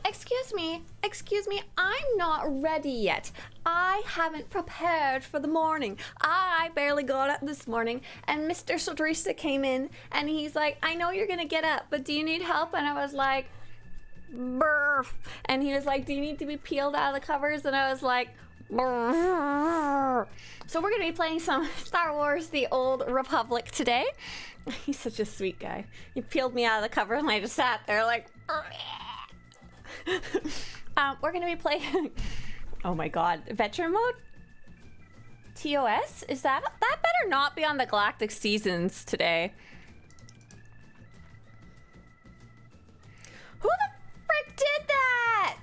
excuse me, I'm not ready yet. I haven't prepared for the morning. I barely got up this morning, and Mr. Swtorista came in, and he's like, I know you're gonna get up, but do you need help? And I was like, burf. And he was like, do you need to be peeled out of the covers? And I was like, burf. So we're gonna be playing some Star Wars The Old Republic today. He's such a sweet guy. He peeled me out of the cover, and I just sat there like, we're gonna be playing, oh my god, veteran mode? TOS? Is that better not be on the Galactic Seasons today. Who the frick did that?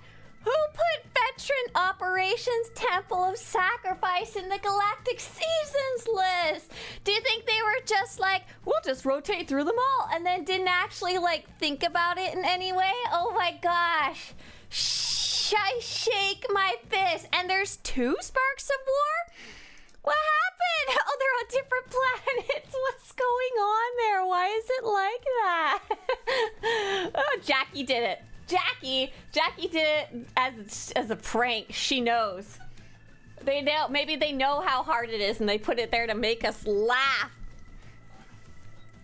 Who put Veteran Operations Temple of Sacrifice in the Galactic Seasons list? Do you think they were just like, we'll just rotate through them all, and then didn't actually like think about it in any way? Oh my gosh. I shake my fist. And there's 2 Sparks of War? What happened? Oh, they're on different planets. What's going on there? Why is it like that? Oh, Jackie did it. Jackie did it as a prank. She knows. They know. Maybe they know how hard it is, and they put it there to make us laugh.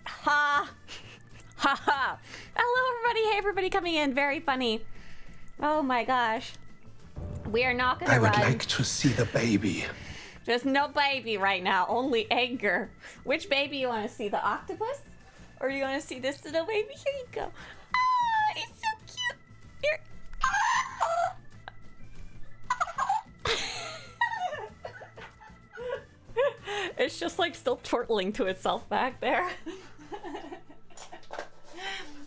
Ha ha. Hello, everybody. Hey, everybody coming in. Very funny. Oh my gosh. We are not gonna run. I would like to see the baby. There's no baby right now, only anger. Which baby you want to see? The octopus? Or you want to see this little baby? Here you go. Oh, he's so cute. Here. It's just like still chortling to itself back there.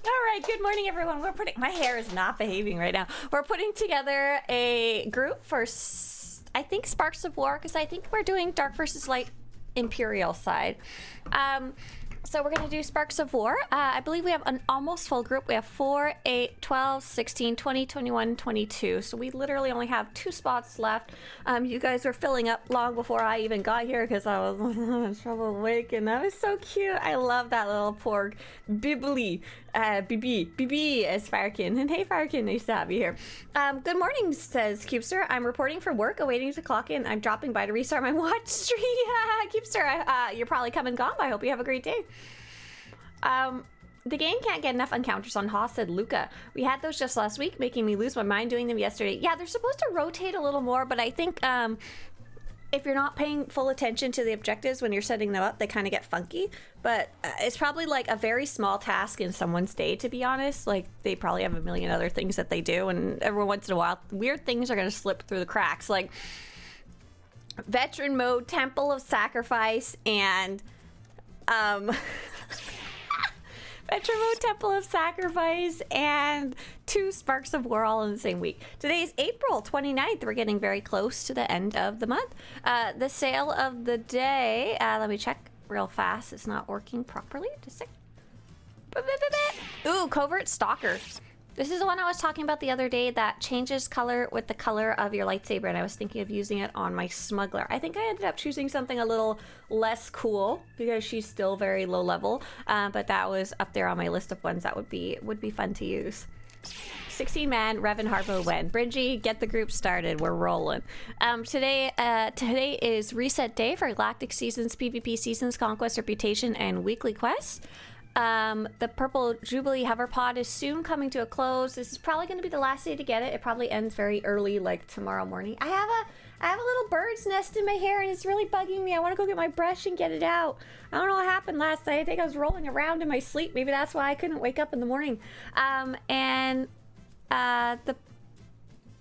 All right, good morning, everyone. My hair is not behaving right now. We're putting together a group for, I think, Sparks of War, because I think we're doing Dark versus Light Imperial side. So we're going to do Sparks of War. I believe we have an almost full group. We have 4, 8, 12, 16, 20, 21, 22. So we literally only have 2 spots left. You guys were filling up long before I even got here because I was in trouble waking. That was so cute. I love that little porg. Bibbly. BB as Firekin. And hey, Firekin, nice to have you here. Good morning, says Cubester. I'm reporting from work, awaiting to clock in. I'm dropping by to restart my watch stream. Cubester, you're probably come and gone, but I hope you have a great day. The game can't get enough encounters on Haas, said Luca. We had those just last week, making me lose my mind doing them yesterday. Yeah, they're supposed to rotate a little more, but I think if you're not paying full attention to the objectives when you're setting them up, they kind of get funky. But it's probably like a very small task in someone's day, to be honest. Like, they probably have a million other things that they do, and every once in a while, weird things are going to slip through the cracks. Like, Veteran Mode, Temple of Sacrifice, and Veteran Mode, Temple of Sacrifice, and 2 Sparks of War all in the same week. Today's April 29th. We're getting very close to the end of the month. The sale of the day, let me check real fast. It's not working properly. Just a sec. Ooh, Covert Stalker. This is the one I was talking about the other day that changes color with the color of your lightsaber, and I was thinking of using it on my smuggler. I think I ended up choosing something a little less cool because she's still very low level, but that was up there on my list of ones that would be fun to use. 16-man, Revan Harpo Wen. Bridgie, get the group started. We're rolling. Today is reset day for Galactic Seasons, PvP Seasons, Conquest, Reputation, and Weekly Quests. The Purple Jubilee hover pod is soon coming to a close. This is probably going to be the last day to get it. It probably ends very early, like tomorrow morning. I have a little bird's nest in my hair, and it's really bugging me. I want to go get my brush and get it out. I don't know what happened last night. I think I was rolling around in my sleep. Maybe that's why I couldn't wake up in the morning.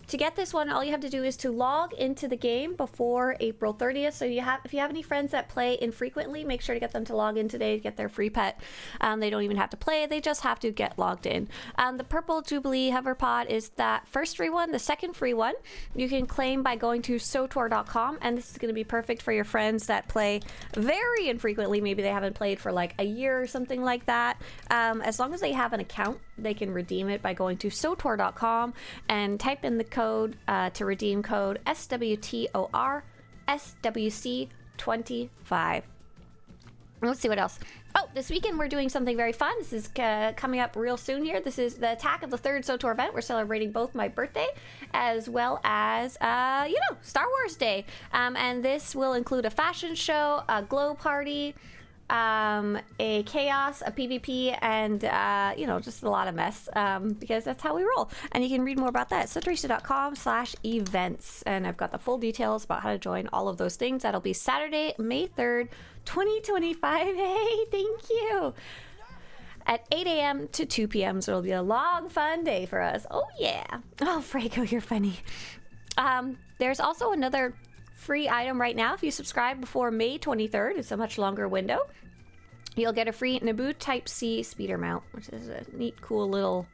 To get this one, all you have to do is to log into the game before April 30th. So if you have any friends that play infrequently, make sure to get them to log in today to get their free pet. They don't even have to play, they just have to get logged in. The Purple Jubilee hover pod is that first free one. The second free one you can claim by going to SWTOR.com, and this is going to be perfect for your friends that play very infrequently. Maybe they haven't played for like a year or something like that. As long as they have an account, they can redeem it by going to SWTOR.com and type in the code to redeem code SWTOR SWC25. Let's see what else. Oh, this weekend we're doing something very fun. This is coming up real soon here. This is the Attack of the Third SWTOR event. We're celebrating both my birthday as well as, Star Wars Day. And this will include a fashion show, a glow party, a chaos, a PvP, and, just a lot of mess, because that's how we roll. And you can read more about that at Swtorista.com/events. And I've got the full details about how to join all of those things. That'll be Saturday, May 3rd, 2025. Hey, thank you. At 8 a.m. to 2 p.m. So it'll be a long, fun day for us. Oh, yeah. Oh, Franco, you're funny. There's also another free item right now. If you subscribe before May 23rd, it's a much longer window. You'll get a free Naboo Type C speeder mount, which is a neat, cool little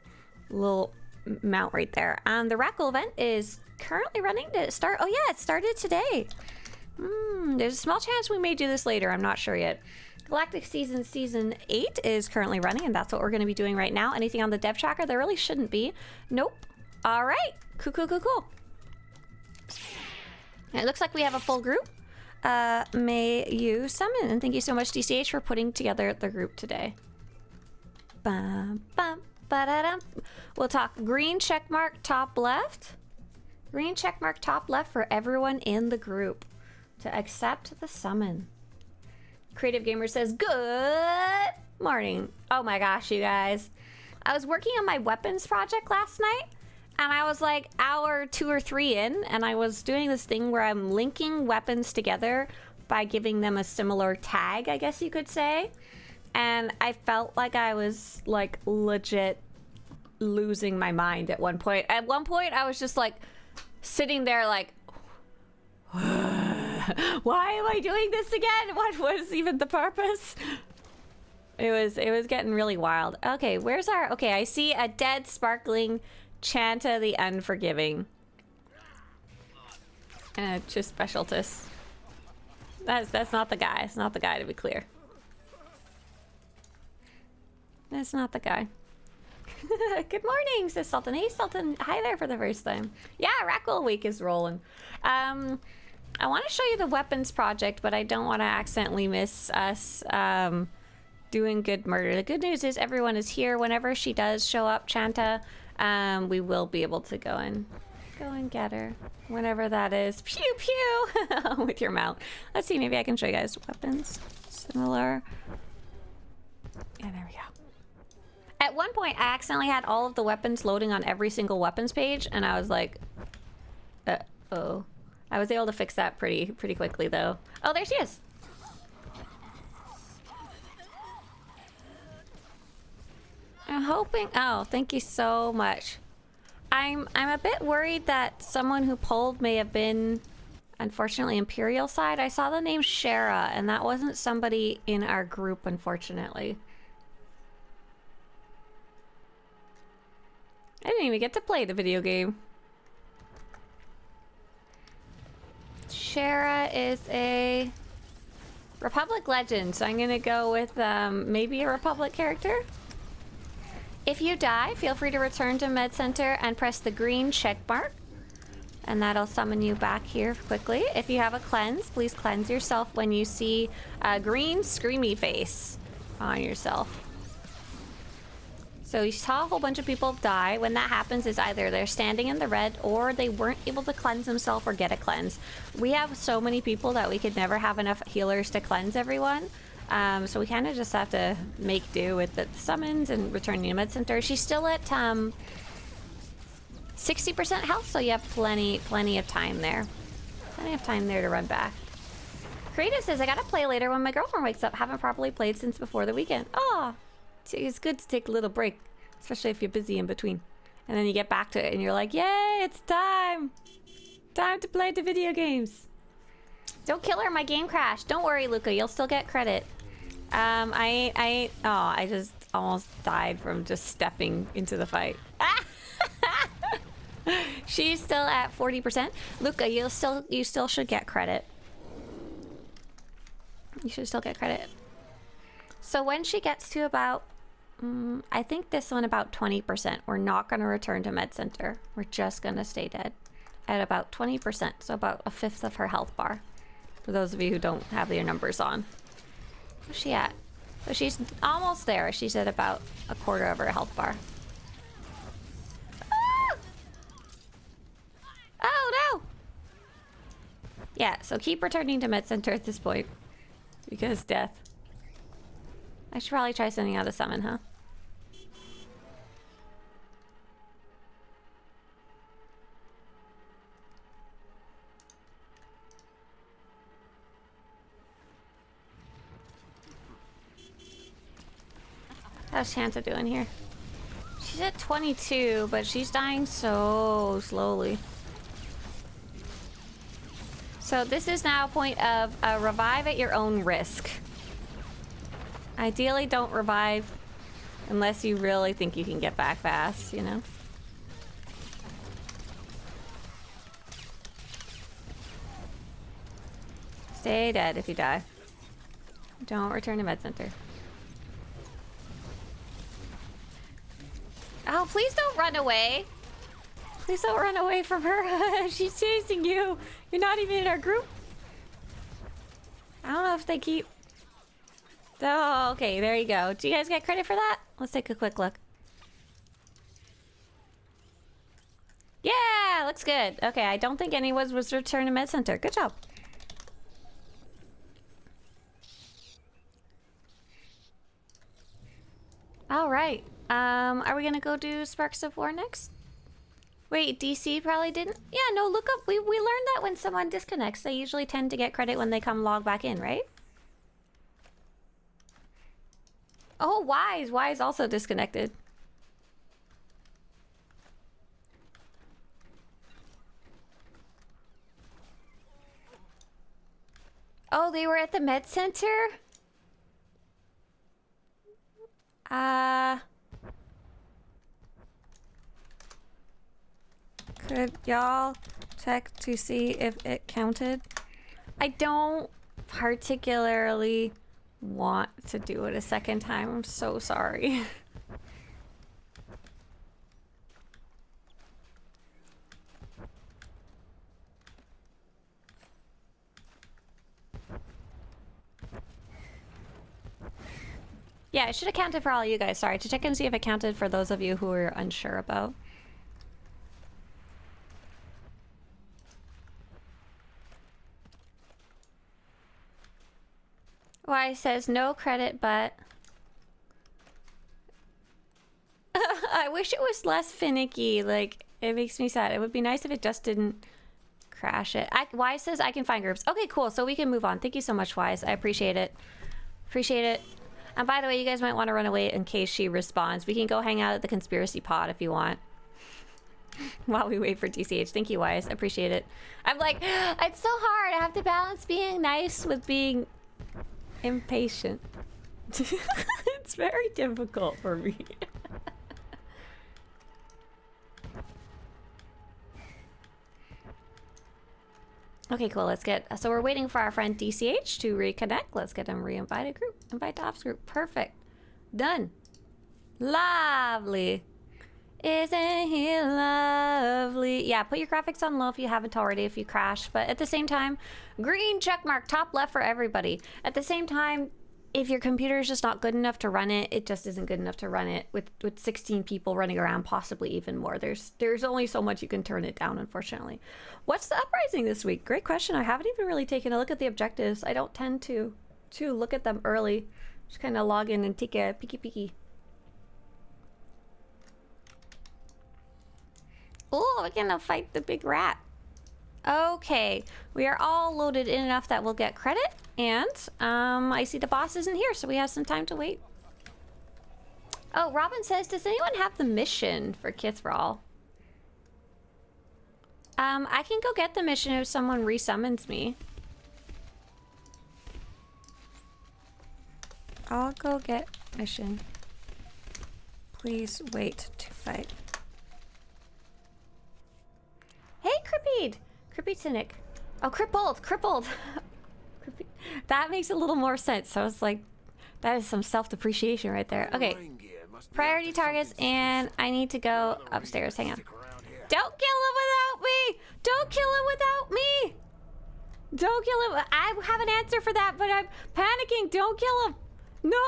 mount right there. The Rackle event is currently running to start. Oh, yeah, it started today. There's a small chance we may do this later. I'm not sure yet. Galactic Seasons Season 8 is currently running, and that's what we're going to be doing right now. Anything on the dev tracker? There really shouldn't be. Nope. All right. Cool. It looks like we have a full group. May you summon. And thank you so much, DCH, for putting together the group today. Bum, bum, ba-da-dum. We'll talk green checkmark top left. Green checkmark top left for everyone in the group to accept the summon. Creative Gamer says, good morning. Oh my gosh, you guys. I was working on my weapons project last night, and I was like hour 2 or 3 in, and I was doing this thing where I'm linking weapons together by giving them a similar tag, I guess you could say. And I felt like I was like legit losing my mind at one point. At one point, I was just like sitting there like, why am I doing this again? What was even the purpose? It was getting really wild. Okay, okay, I see a dead sparkling Chanta the Unforgiving. Just specialist. That's not the guy. It's not the guy, to be clear. That's not the guy. Good morning, says Sultan. Hey, Sultan. Hi there for the first time. Yeah, Rackle Week is rolling. I want to show you the weapons project, but I don't want to accidentally miss us doing good murder. The good news is everyone is here. Whenever she does show up, Chanta, we will be able to go and get her whenever that is. Pew pew with your mount. Let's see, maybe I can show you guys weapons similar. Yeah, there we go. At one point, I accidentally had all of the weapons loading on every single weapons page, and I was like, uh-oh. I was able to fix that pretty quickly, though. Oh, there she is. I'm hoping. Oh, thank you so much. I'm a bit worried that someone who pulled may have been, unfortunately, Imperial side. I saw the name Shara, and that wasn't somebody in our group, unfortunately. I didn't even get to play the video game. Shara is a Republic legend, so I'm gonna go with maybe a Republic character. If you die, feel free to return to Med Center and press the green check mark, and that'll summon you back here quickly. If you have a cleanse, please cleanse yourself when you see a green screamy face on yourself. So you saw a whole bunch of people die. When that happens, is either they're standing in the red or they weren't able to cleanse themselves or get a cleanse. We have so many people that we could never have enough healers to cleanse everyone. So we kind of just have to make do with the summons and returning to Med Center. She's still at 60% health, so you have plenty of time there. Plenty of time there to run back. Creative says, I gotta play later when my girlfriend wakes up. Haven't properly played since before the weekend. Oh. It's good to take a little break, especially if you're busy in between. And then you get back to it and you're like, yay, it's time. Time to play the video games. Don't kill her, my game crashed. Don't worry, Luca, you'll still get credit. I just almost died from just stepping into the fight. She's still at 40%. Luca, you still should get credit. You should still get credit. So when she gets to about, I think this one about 20%, we're not going to return to Med Center. We're just going to stay dead at about 20%, so about a fifth of her health bar, for those of you who don't have your numbers on. Where's she at? So she's almost there. She's at about a quarter of her health bar. Ah! Oh no! Yeah, so keep returning to Med Center at this point. Because death. I should probably try sending out a summon, huh? How's Chanta doing here? She's at 22, but she's dying so slowly. So this is now a point of revive at your own risk. Ideally, don't revive unless you really think you can get back fast, you know? Stay dead if you die. Don't return to Med Center. Oh, please don't run away. Please don't run away from her. She's chasing you. You're not even in our group. I don't know if they keep... Oh, okay, there you go. Do you guys get credit for that? Let's take a quick look. Yeah, looks good. Okay, I don't think anyone was returned to Med Center. Good job. All right. Are we gonna go do Sparks of War next? Wait, DC probably didn't? Yeah, no, look up. We learned that when someone disconnects, they usually tend to get credit when they come log back in, right? Oh, Wise. Wise also disconnected. Oh, they were at the Med Center? Could y'all check to see if it counted? I don't particularly want to do it a second time. I'm so sorry. Yeah, it should have counted for all you guys. Sorry, to check and see if it counted for those of you who were unsure about. Why says no credit, but I wish it was less finicky. Like, it makes me sad. It would be nice if it just didn't crash it. Wise says I can find groups. Okay, cool. So we can move on. Thank you so much, Wise. I appreciate it. Appreciate it. And by the way, you guys might want to run away in case she responds. We can go hang out at the conspiracy pod if you want. While we wait for DCH. Thank you, Wise. I appreciate it. I'm like, it's so hard. I have to balance being nice with being impatient. It's very difficult for me. Okay, cool. Let's get... So we're waiting for our friend DCH to reconnect. Let's get him re-invited group. Invite to ops group. Perfect. Done. Lovely. Isn't he lovely? Yeah, put your graphics on low if you haven't already, if you crash. But at the same time, green check mark, top left for everybody. At the same time, if your computer is just not good enough to run it, it just isn't good enough to run it with 16 people running around, possibly even more. There's only so much you can turn it down, unfortunately. What's the uprising this week? Great question. I haven't even really taken a look at the objectives. I don't tend to look at them early. Just kind of log in and take a peeky. Oh, we're gonna fight the big rat. Okay, we are all loaded in enough that we'll get credit, and I see the boss isn't here, so we have some time to wait. Oh, Robin says, does anyone have the mission for Kithral? I can go get the mission if someone resummons me. I'll go get mission. Please wait to fight. Hey, Crippied! Crippied Cynic. Oh, crippled! That makes a little more sense. So it's like, that is some self-depreciation right there. Okay, priority targets, and I need to go upstairs. Hang on. Don't kill him without me! Don't kill him without me! Don't kill him. I have an answer for that, but I'm panicking. Don't kill him. No.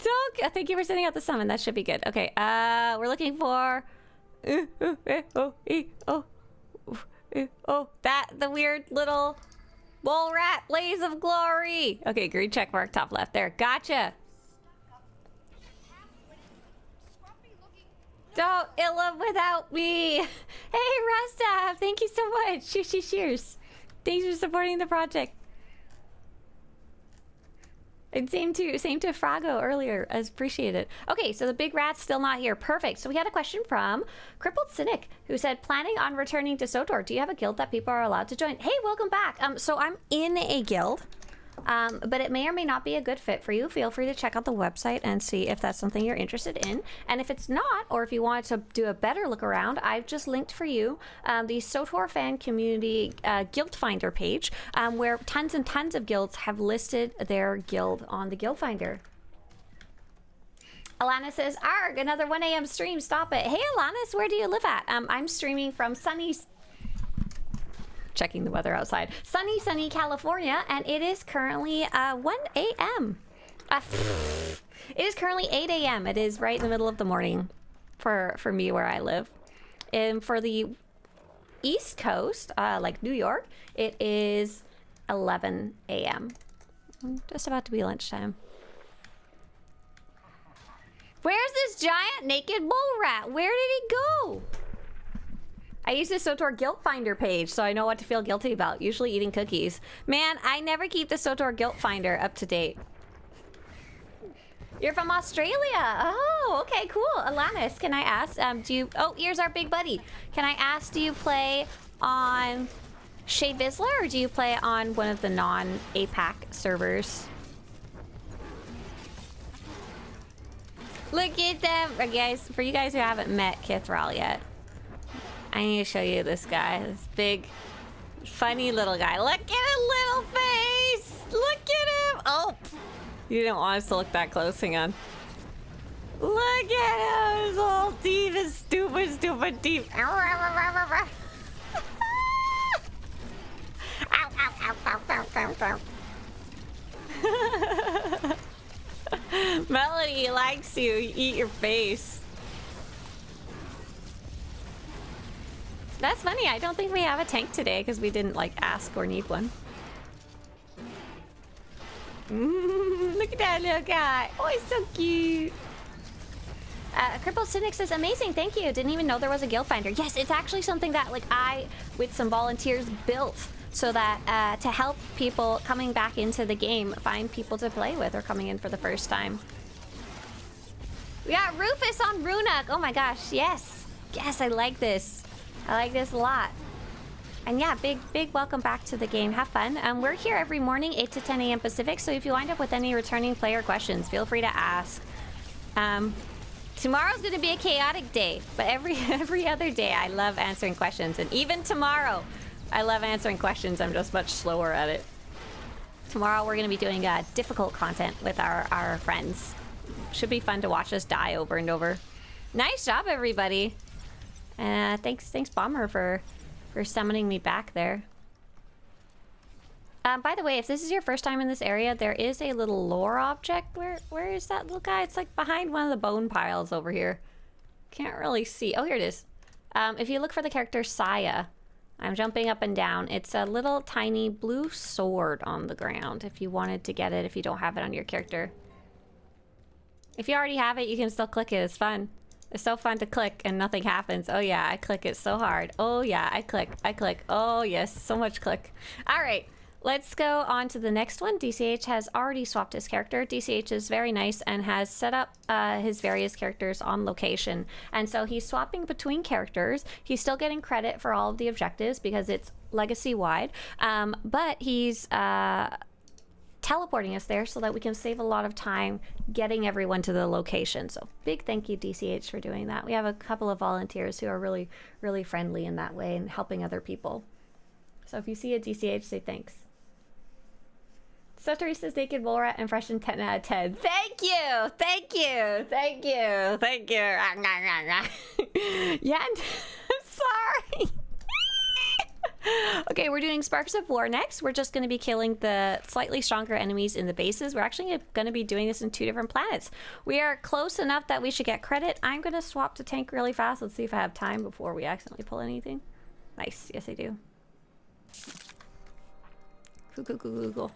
Don't. Thank you for sending out the summon. That should be good. Okay. We're looking for. The weird little mole rat blaze of glory. Okay, green check mark top left there. Gotcha. Don't ill him without me. Hey, Rasta, thank you so much. Cheers. Thanks for supporting the project. And same to Frago earlier. I appreciate it. Okay, so the big rat's still not here. Perfect. So we had a question from Crippled Cynic, who said, planning on returning to SWTOR. Do you have a guild that people are allowed to join? Hey, welcome back. So I'm in a guild, but it may or may not be a good fit for you. Feel free to check out the website and see if that's something you're interested in. And if it's not, or if you wanted to do a better look around, I've just linked for you the SWTOR fan community guild finder page, where tons and tons of guilds have listed their guild on the guild finder. Alana says, arg, another 1 a.m. stream, stop it. Hey, Alanis, where do you live at? I'm streaming from sunny... Checking the weather outside. Sunny California, and it is currently 1 a.m. It is currently 8 a.m. It is right in the middle of the morning for me where I live. And for the East Coast, like New York, it is 11 a.m. Just about to be lunchtime. Where's this giant naked mole rat? Where did he go? I use the SWTOR Guilt Finder page, so I know what to feel guilty about. Usually eating cookies. Man, I never keep the SWTOR Guilt Finder up to date. You're from Australia. Oh, okay, cool. Alanis, can I ask, do you... Oh, here's our big buddy. Can I ask, do you play on Shade Vizsla, or do you play on one of the non-APAC servers? Look at them. Guys, for you guys who haven't met Kithral yet, I need to show you this guy. This big, funny little guy. Look at his little face. Look at him. Oh, you don't want us to look that close. Hang on. Look at him. His little teeth, his stupid teeth. Ow, ow, ow, ow, ow. Melody likes you. Eat your face. That's funny. I don't think we have a tank today because we didn't like ask or need one. Look at that little guy. Oh, he's so cute. Crippled Cynic says, amazing, thank you. Didn't even know there was a guild finder. Yes, it's actually something that like I, with some volunteers, built so that to help people coming back into the game find people to play with or coming in for the first time. We got Rufus on Ruhnuk. Oh my gosh, yes. Yes, I like this. I like this a lot. And yeah, big welcome back to the game. Have fun. We're here every morning, 8 to 10 a.m. Pacific, so if you wind up with any returning player questions, feel free to ask. Tomorrow's going to be a chaotic day, but every other day I love answering questions. And even tomorrow, I love answering questions. I'm just much slower at it. Tomorrow we're going to be doing difficult content with our friends. Should be fun to watch us die over and over. Nice job, everybody. Thanks Bomber for summoning me back there. By the way, if this is your first time in this area, there is a little lore object. Where is that little guy? It's like behind one of the bone piles over here. Can't really see. Oh, here it is. If you look for the character Saya, I'm jumping up and down. It's a little tiny blue sword on the ground if you wanted to get it, if you don't have it on your character. If you already have it, you can still click it. It's fun. It's so fun to click and nothing happens. Oh yeah, I click it so hard. Oh yeah, I click. Oh yes, so much click. All right, let's go on to the next one. DCH has already swapped his character. DCH is very nice and has set up his various characters on location. And so he's swapping between characters. He's still getting credit for all of the objectives because it's legacy-wide. But he's teleporting us there so that we can save a lot of time getting everyone to the location. So big thank you, DCH, for doing that. We have a couple of volunteers who are really, really friendly in that way and helping other people. So if you see a DCH, say thanks. Swtorista's naked mole rat impression 10 out of 10. Thank you! Thank you! Thank you! Thank you! Yeah, I'm sorry! Okay, we're doing Sparks of War next. We're just going to be killing the slightly stronger enemies in the bases. We're actually going to be doing this in 2 different planets. We are close enough that we should get credit. I'm going to swap to tank really fast. Let's see if I have time before we accidentally pull anything. Nice. Yes, I do. Cool.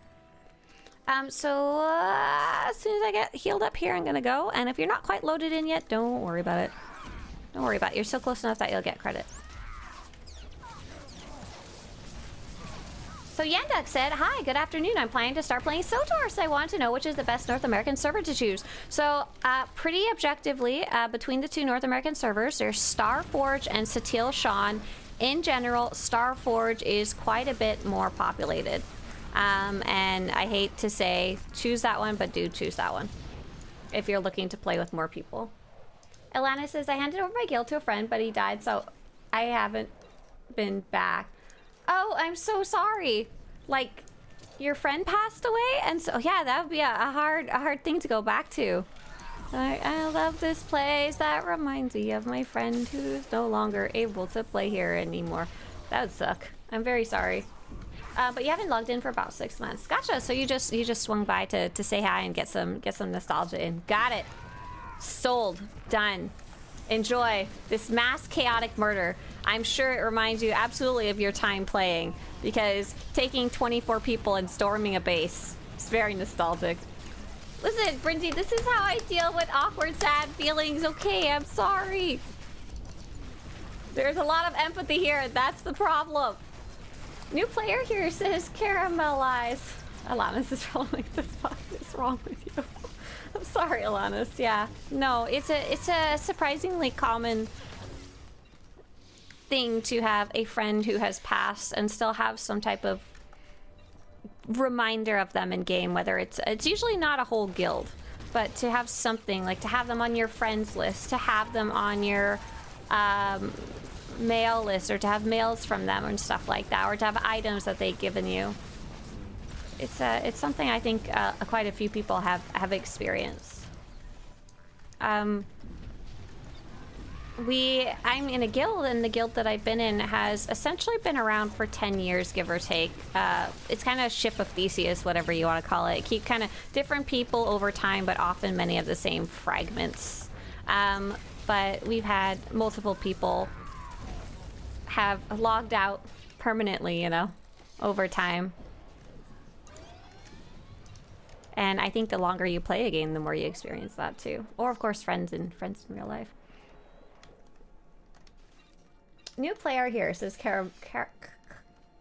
So as soon as I get healed up here, I'm going to go. And if you're not quite loaded in yet, don't worry about it. Don't worry about it. You're still close enough that you'll get credit. So Yanduk said, hi, good afternoon. I'm planning to start playing SWTOR, so I want to know which is the best North American server to choose. So pretty objectively, between the 2 North American servers, there's Starforge and Satil Sean. In general, Starforge is quite a bit more populated. And I hate to say choose that one, but do choose that one if you're looking to play with more people. Ilana says, I handed over my guild to a friend, but he died, so I haven't been back. Oh, I'm so sorry. Like, your friend passed away? And so, yeah, that would be a hard thing to go back to. I love this place. That reminds me of my friend who's no longer able to play here anymore. That would suck. I'm very sorry. But you haven't logged in for about 6 months. Gotcha. So you just swung by to say hi and get some nostalgia in. Got it. Sold. Done. Enjoy this mass chaotic murder. I'm sure it reminds you absolutely of your time playing, because taking 24 people and storming a base is very nostalgic. Listen, Brindy, this is how I deal with awkward, sad feelings. Okay, I'm sorry. There's a lot of empathy here. That's the problem. New player here says caramelize. Alanis is probably like, the fuck is wrong with you? I'm sorry, Alanis. Yeah. No, it's a surprisingly common thing to have a friend who has passed and still have some type of reminder of them in game, whether it's usually not a whole guild, but to have something, like to have them on your friends list, to have them on your mail list, or to have mails from them and stuff like that, or to have items that they've given you. It's something I think quite a few people have experienced. I'm in a guild, and the guild that I've been in has essentially been around for 10 years, give or take. It's kind of Ship of Theseus, whatever you want to call it. Keep kind of different people over time, but often many of the same fragments. But we've had multiple people have logged out permanently, you know, over time. And I think the longer you play a game, the more you experience that too. Or of course, friends in real life. New player here says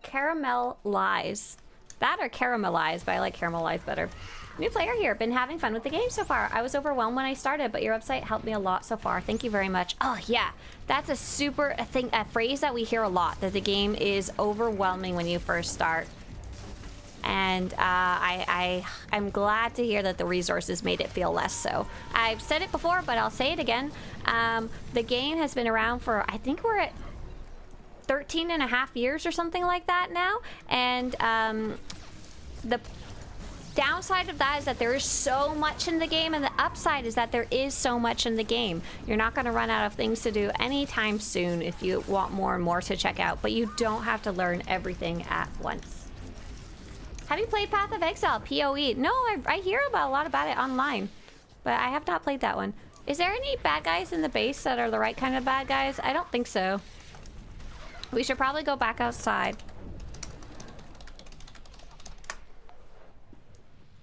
caramel lies. That or caramelize, but I like caramelize better. New player here, been having fun with the game so far. I was overwhelmed when I started, but your website helped me a lot so far. Thank you very much. Oh yeah, that's a phrase that we hear a lot, that the game is overwhelming when you first start. And I'm glad to hear that the resources made it feel less so. I've said it before, but I'll say it again. The game has been around for, I think we're at 13 and a half years or something like that now. And the downside of that is that there is so much in the game, and the upside is that there is so much in the game. You're not going to run out of things to do anytime soon if you want more and more to check out, but you don't have to learn everything at once. Have you played Path of Exile, PoE? No, I hear a lot about it online, but I have not played that one. Is there any bad guys in the base that are the right kind of bad guys? I don't think so. We should probably go back outside.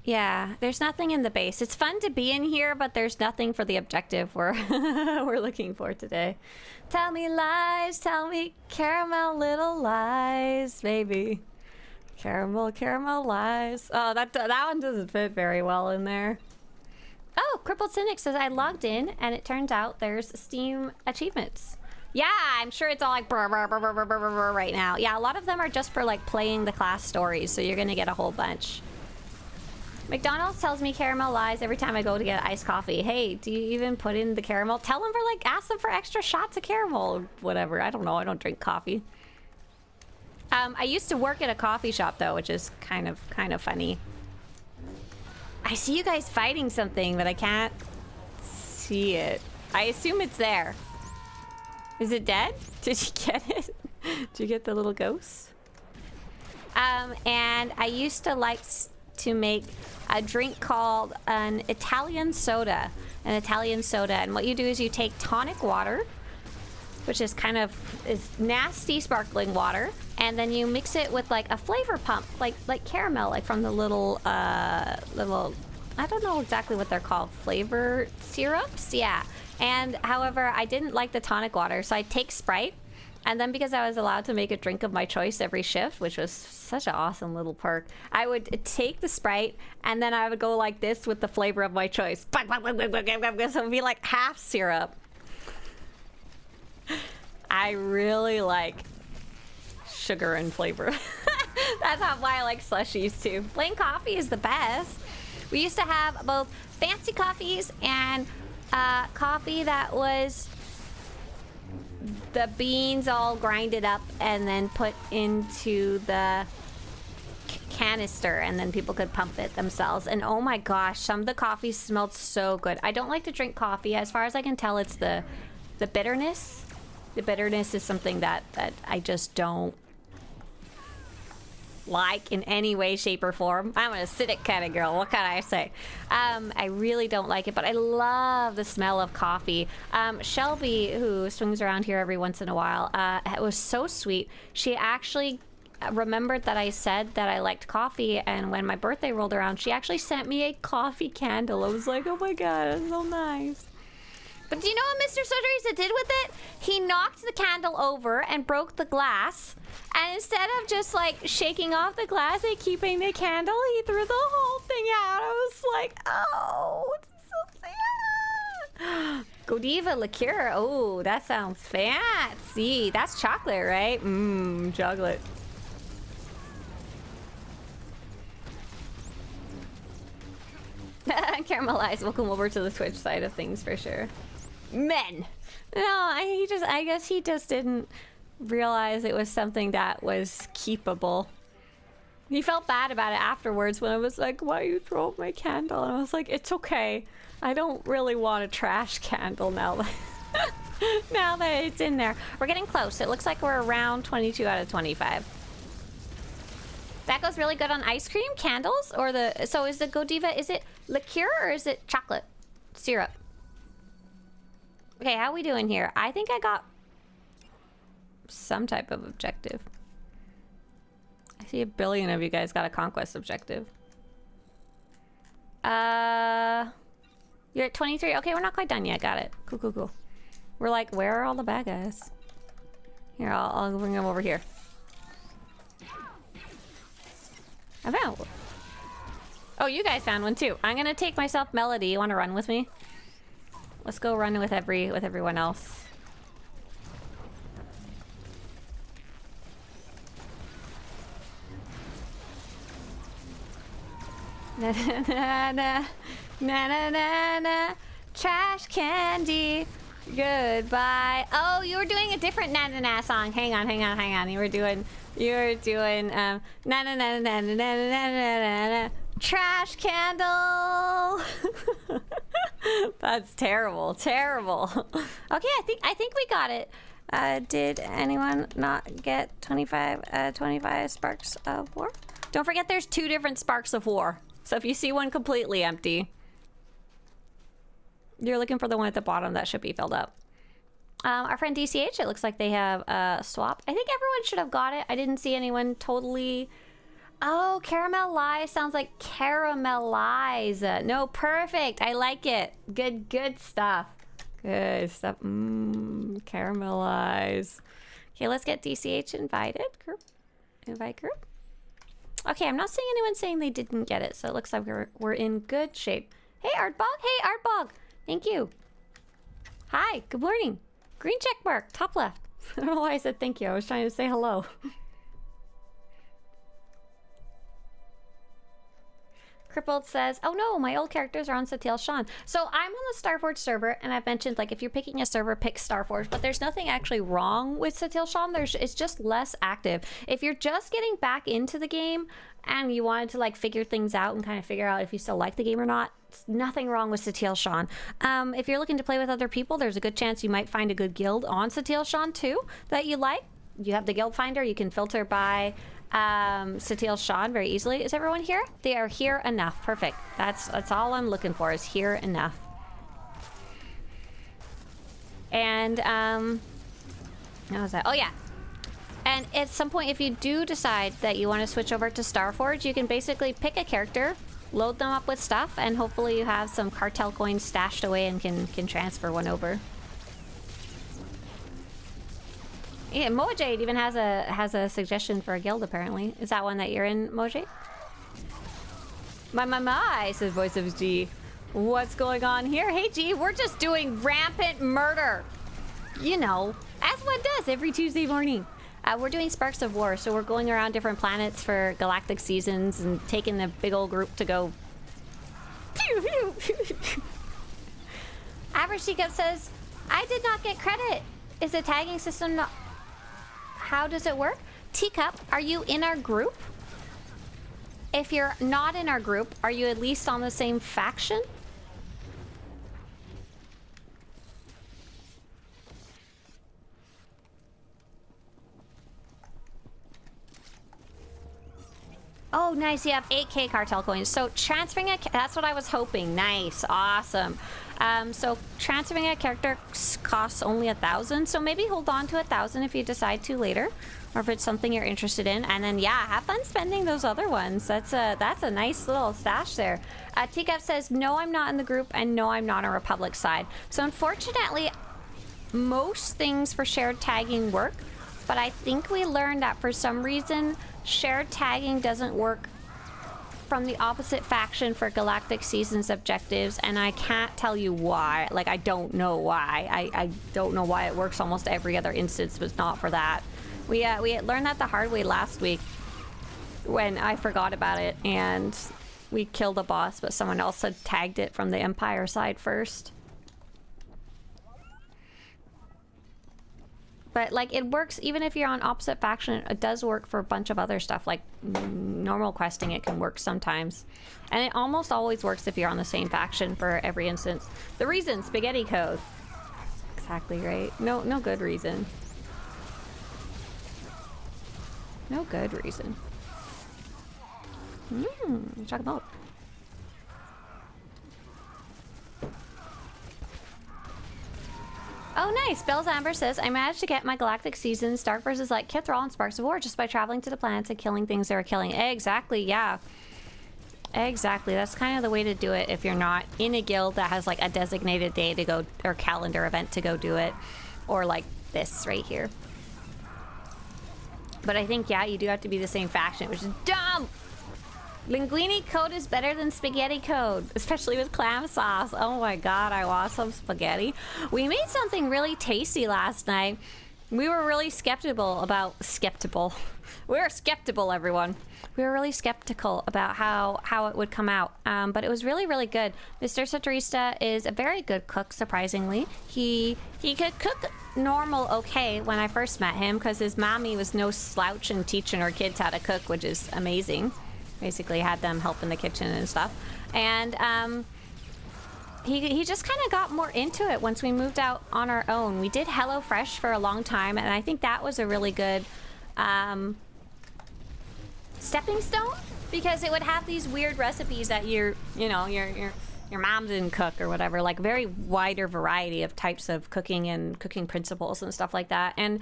Yeah, there's nothing in the base. It's fun to be in here, but there's nothing for the objective we're looking for today. Tell me lies, tell me caramel little lies, baby. Caramel lies. Oh, that one doesn't fit very well in there. Oh, Crippled Cynic says, I logged in and it turns out there's Steam achievements. Yeah, I'm sure it's all like brr, brr, brr, brr, brr, brr, brr, right now. Yeah, a lot of them are just for like playing the class stories, so you're gonna get a whole bunch. McDonald's tells me caramel lies every time I go to get iced coffee. Hey, do you even put in the caramel? Tell them ask them for extra shots of caramel or whatever. I don't know, I don't drink coffee. I used to work at a coffee shop though, which is kind of funny. I see you guys fighting something, but I can't see it. I assume it's there. Is it dead? Did you get it? Did you get the little ghost? And I used to like to make a drink called an Italian soda. And what you do is you take tonic water, which is kind of nasty sparkling water, and then you mix it with like a flavor pump, like caramel, like from the little I don't know exactly what they're called, flavor syrups, yeah. And however, I didn't like the tonic water, so I'd take Sprite, and then because I was allowed to make a drink of my choice every shift, which was such an awesome little perk, I would take the Sprite, and then I would go like this with the flavor of my choice. So it would be like half syrup. I really like sugar and flavor. That's why I like slushies too. Plain coffee is the best. We used to have both fancy coffees and coffee that was the beans all grinded up and then put into the canister, and then people could pump it themselves. And oh my gosh, some of the coffee smelled so good. I don't like to drink coffee. As far as I can tell, it's the bitterness. The bitterness is something that I just don't like in any way, shape, or form. I'm an acidic kind of girl. What can I say? I really don't like it, but I love the smell of coffee. Shelby, who swings around here every once in a while, it was so sweet. She actually remembered that I said that I liked coffee, and when my birthday rolled around, she actually sent me a coffee candle. I was like, oh my god, that's so nice. But do you know what Mr. Swtorista did with it? He knocked the candle over and broke the glass. And instead of just like shaking off the glass and keeping the candle, he threw the whole thing out. I was like, oh, it's so sad. Godiva liqueur. Oh, that sounds fancy. That's chocolate, right? Mmm, chocolate. Caramelized. Welcome over to the Twitch side of things for sure. Men. No, I guess he just didn't realize it was something that was keepable. He felt bad about it afterwards when I was like, why you throw up my candle? And I was like, it's okay. I don't really want a trash candle now that, now that it's in there. We're getting close. It looks like we're around 22 out of 25. That goes really good on ice cream, candles, or the... So is the Godiva, is it liqueur or is it chocolate syrup? Okay, how are we doing here? I think I got some type of objective. I see a billion of you guys got a conquest objective. You're at 23. Okay, we're not quite done yet. Got it. Cool, cool, cool. We're like, where are all the bad guys? Here, I'll bring them over here. I found one. Oh, you guys found one too. I'm gonna take myself Melody. You want to run with me? Let's go run with everyone else. Na na na na na na na na. Trash candy. Goodbye. Oh, you were doing a different na na na song. Hang on. You were doing na na na na na na na na na. Trash candle. That's terrible. Okay, I think we got it. Did anyone not get 25 sparks of war? Don't forget there's 2 different sparks of war. So if you see one completely empty, you're looking for the one at the bottom that should be filled up. Our friend DCH, it looks like they have a swap. I think everyone should have got it. I didn't see anyone totally... Oh, caramelize sounds like caramelize. No, perfect. I like it. Good stuff. Good stuff. Caramelize. Okay, let's get DCH invited. Group. Invite group. Okay, I'm not seeing anyone saying they didn't get it, so it looks like we're in good shape. Hey, Artbog. Hey, Artbog. Thank you. Hi, good morning. Green check mark, top left. I don't know why I said thank you. I was trying to say hello. Crippled says, oh no, my old characters are on SWTOR. So I'm on the Starforge server, and I've mentioned, like, if you're picking a server, pick Starforge, but there's nothing actually wrong with SWTOR. It's just less active. If you're just getting back into the game and you wanted to, like, figure things out and kind of figure out if you still like the game or not, it's nothing wrong with SWTOR. If you're looking to play with other people, there's a good chance you might find a good guild on SWTOR too that you like. You have the guild finder. You can filter by Satil Sean very easily. Is everyone here? They are here enough. Perfect. That's all I'm looking for, is here enough. And what was that? Oh yeah. And at some point, if you do decide that you want to switch over to Starforge, you can basically pick a character, load them up with stuff, and hopefully you have some cartel coins stashed away and can transfer one over. Yeah, Mojade even has a suggestion for a guild, apparently. Is that one that you're in, Mojade? My, says Voice of G. What's going on here? Hey, G, we're just doing rampant murder. You know, as one does every Tuesday morning. We're doing Sparks of War, so we're going around different planets for Galactic Seasons and taking the big old group to go... Pew, pew. Average Teacup says, I did not get credit. Is the tagging system not... How does it work? Teacup, are you in our group? If you're not in our group, are you at least on the same faction? Oh, nice. You have 8k cartel coins. So transferring a... That's what I was hoping. Nice. Awesome. So transferring a character costs only 1,000. So maybe hold on to 1,000 if you decide to later. Or if it's something you're interested in. And then, yeah, have fun spending those other ones. That's a nice little stash there. Teacup says, no, I'm not in the group. And no, I'm not on Republic side. So unfortunately, most things for shared tagging work. But I think we learned that for some reason... Shared tagging doesn't work from the opposite faction for Galactic Seasons objectives, and I can't tell you why. Like, I don't know why. I don't know why it works almost every other instance, but not for that. We learned that the hard way last week when I forgot about it, and we killed a boss, but someone else had tagged it from the Empire side first. But, like, it works even if you're on opposite faction. It does work for a bunch of other stuff, like normal questing. It can work sometimes. And it almost always works if you're on the same faction for every instance. The reason, spaghetti code. Exactly right. No good reason. No good reason. Check them out. Oh, nice. Bells Amber says, I managed to get my Galactic Seasons Dark versus Light kit Thrall and Sparks of War just by traveling to the planets and killing things they were killing. Exactly, yeah. Exactly. That's kind of the way to do it if you're not in a guild that has, like, a designated day to go, or calendar event to go do it. Or, like, this right here. But I think, yeah, you do have to be the same faction, which is dumb! Linguine code is better than spaghetti code, especially with clam sauce. Oh my god, I want some spaghetti. We made something really tasty last night. We were really skeptical, everyone. We were really skeptical about how it would come out, but it was really, really good. Mr. Swtorista is a very good cook, surprisingly. He could cook normal okay when I first met him, because his mommy was no slouch in teaching her kids how to cook, which is amazing. Basically had them help in the kitchen and stuff. And he just kind of got more into it once we moved out on our own. We did HelloFresh for a long time, and I think that was a really good stepping stone, because it would have these weird recipes that your mom didn't cook or whatever, like very wider variety of types of cooking and cooking principles and stuff like that. And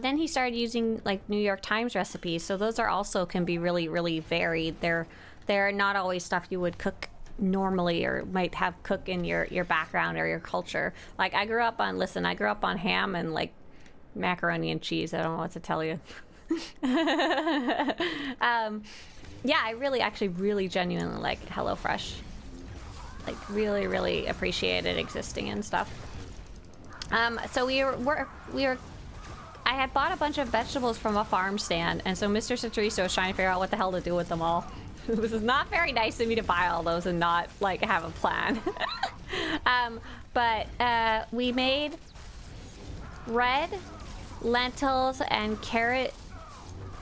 then he started using like New York Times recipes, so those are also can be really, really varied. They're not always stuff you would cook normally or might have cook in your background or your culture. Like I grew up on ham and like macaroni and cheese. I don't know what to tell you. Yeah, I really genuinely like HelloFresh. Like really, really appreciate it existing and stuff. So we were I had bought a bunch of vegetables from a farm stand, and so Mr. Swtorista was trying to figure out what the hell to do with them all. This is not very nice of me to buy all those and not like have a plan. But we made red lentils and carrot.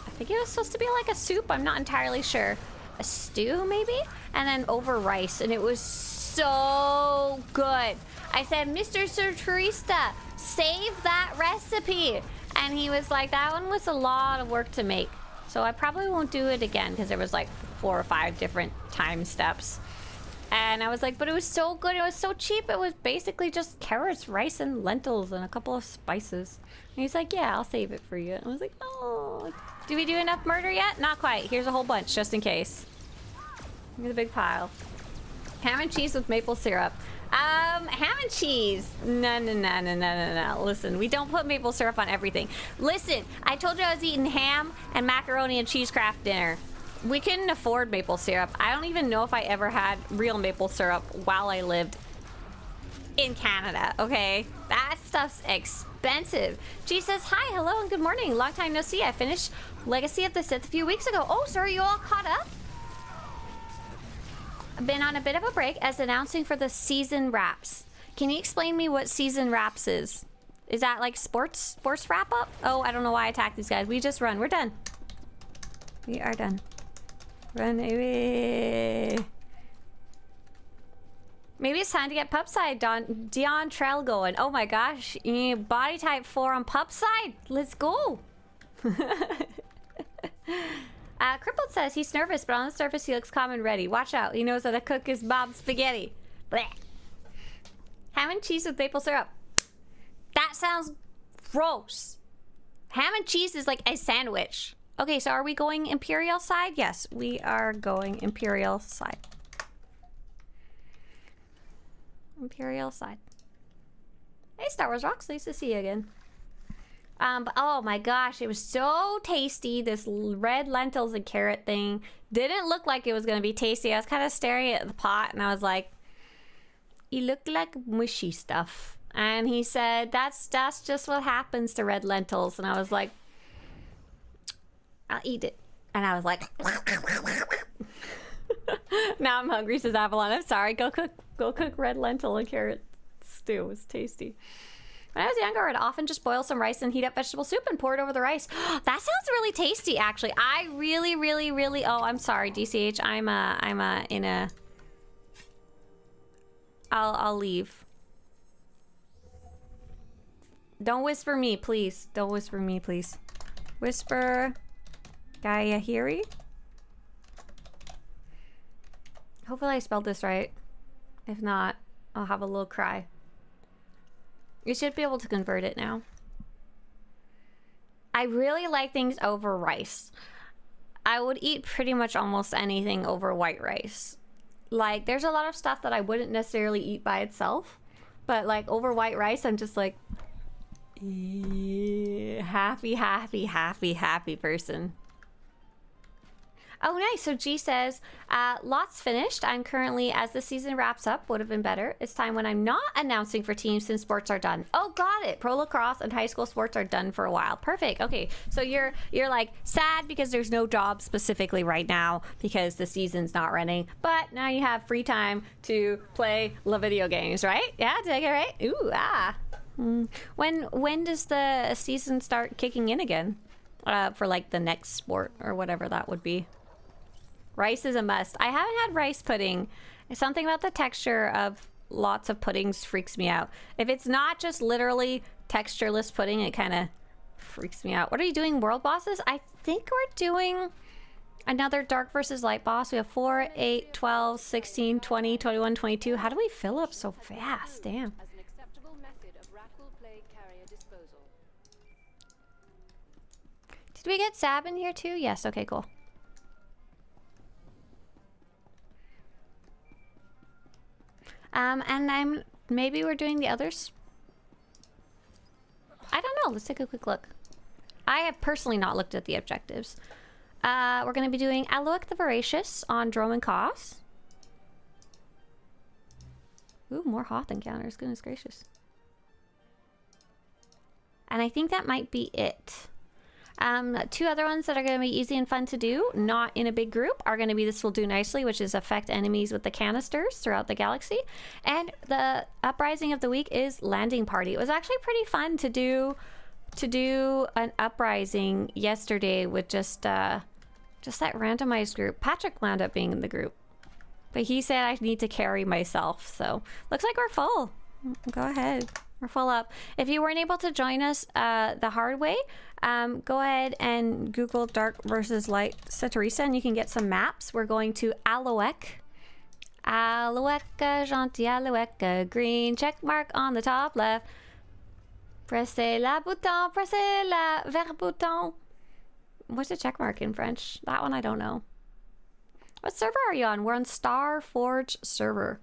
I think it was supposed to be like a soup. I'm not entirely sure. A stew maybe, and then over rice, and it was so good. I said, Mr. Swtorista, save that recipe, and he was like, that one was a lot of work to make. So I probably won't do it again because there was like 4 or 5 different time steps. And I was like, but it was so good. It was so cheap. It was basically just carrots, rice, and lentils and a couple of spices. And he's like, yeah, I'll save it for you. And I was like, oh. Did we do enough murder yet? Not quite. Here's a whole bunch just in case. Here's a big pile. Ham and cheese with maple syrup. Ham and cheese. No. Listen, we don't put maple syrup on everything. Listen, I told you I was eating ham and macaroni and cheese craft dinner. We couldn't afford maple syrup. I don't even know if I ever had real maple syrup while I lived in Canada, okay? That stuff's expensive. She says, hi, hello, and good morning. Long time no see. I finished Legacy of the Sith a few weeks ago. Oh, so are you all caught up? I've been on a bit of a break as announcing for the season wraps. Can you explain me what season wraps is? Is that like sports wrap up? Oh, I don't know why I attacked these guys. We just run. We're done. We are done. Run away. Maybe it's time to get pup side. Dion Trail going. Oh my gosh. Body type 4 on pup side. Let's go. Crippled says he's nervous, but on the surface he looks calm and ready. Watch out. He knows how to cook his Bob's spaghetti. Blech. Ham and cheese with maple syrup. That sounds gross. Ham and cheese is like a sandwich. Okay, so are we going Imperial side? Yes, we are going Imperial side. Imperial side. Hey, Star Wars Rocks, nice to see you again. But oh my gosh, it was so tasty. This red lentils and carrot thing didn't look like it was gonna be tasty. I was kind of staring at the pot and I was like, you look like mushy stuff. And he said, that's just what happens to red lentils. And I was like, I'll eat it. And I was like, now I'm hungry, says Avalon. I'm sorry. Go cook red lentil and carrot stew. It was tasty. When I was younger, I'd often just boil some rice and heat up vegetable soup and pour it over the rice. That sounds really tasty, actually. I really, oh, I'm sorry, DCH. I'll leave. Don't whisper me, please. Don't whisper me, please. Whisper Gayahiri? Hopefully I spelled this right. If not, I'll have a little cry. You should be able to convert it now. I really like things over rice. I would eat pretty much almost anything over white rice. Like, there's a lot of stuff that I wouldn't necessarily eat by itself. But, like, over white rice, I'm just like... happy person. Oh, nice. So G says, lots finished. I'm currently, as the season wraps up, would have been better. It's time when I'm not announcing for teams since sports are done. Oh, got it. Pro lacrosse and high school sports are done for a while. Perfect. Okay. So you're like sad because there's no job specifically right now because the season's not running, but now you have free time to play the video games, right? Yeah, did I get it right? Ooh, ah. When does the season start kicking in again? For like the next sport or whatever that would be. Rice is a must. I haven't had rice pudding. Something about the texture of lots of puddings freaks me out. If it's not just literally textureless pudding, it kind of freaks me out. What are you doing, world bosses? I think we're doing another dark versus light boss. We have 4, 8, 12, 16, 20, 21, 22. How do we fill up so fast? Damn. Did we get Sab in here too? Yes, okay, cool. And maybe we're doing the others. I don't know. Let's take a quick look. I have personally not looked at the objectives. We're going to be doing Aloic the Voracious on Dromund Kaas. Ooh, more Hoth encounters. Goodness gracious. And I think that might be it. 2 other ones that are going to be easy and fun to do, not in a big group, are going to be This Will Do Nicely, which is affect enemies with the canisters throughout the galaxy. And the uprising of the week is Landing Party. It was actually pretty fun to do an uprising yesterday with just that randomized group. Patrick wound up being in the group, but he said I need to carry myself. So looks like we're full. Go ahead. We're full up. If you weren't able to join us the hard way, go ahead and Google Dark versus Light Swtorista and you can get some maps. We're going to Alouek. Aloueka, gentil Aloueka, green check mark on the top left. Pressez la bouton, pressez la vert bouton. What's a check mark in French? That one I don't know. What server are you on? We're on Star Forge server.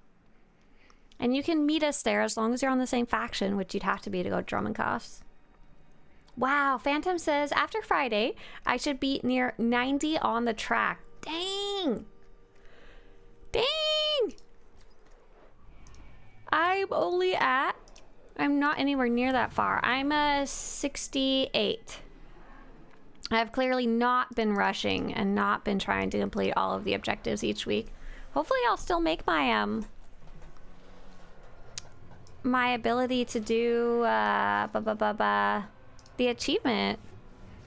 And you can meet us there as long as you're on the same faction, which you'd have to be to go to Dromund Kaas. Wow, Phantom says, after Friday, I should be near 90 on the track. Dang! Dang! I'm not anywhere near that far. I'm a 68. I've clearly not been rushing and not been trying to complete all of the objectives each week. Hopefully I'll still make my my ability to do the achievement,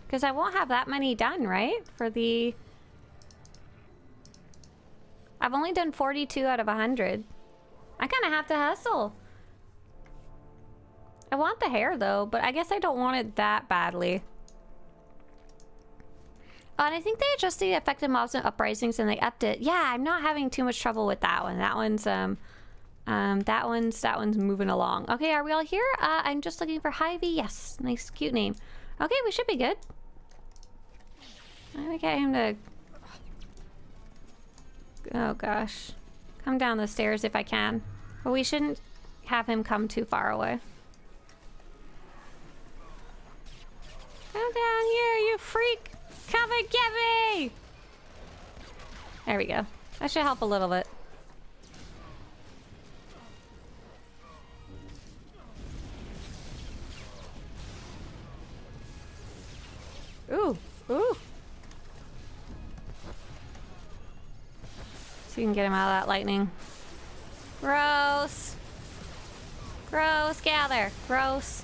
because I won't have that many done, right? For the I've only done 42 out of 100. I kind of have to hustle. I want the hair though, but I guess I don't want it that badly. Oh, and I think they adjusted the effective mobs and uprisings and they upped it. Yeah, I'm not having too much trouble with that one. That one's moving along. Okay, are we all here? I'm just looking for Hy-Vee. Yes, nice, cute name. Okay, we should be good. I'm gonna get him to... Oh gosh. Come down the stairs if I can. But we shouldn't have him come too far away. Come down here, you freak! Come and get me! There we go. That should help a little bit. Ooh, ooh. So you can get him out of that lightning. Gross. Gross, gather. Gross.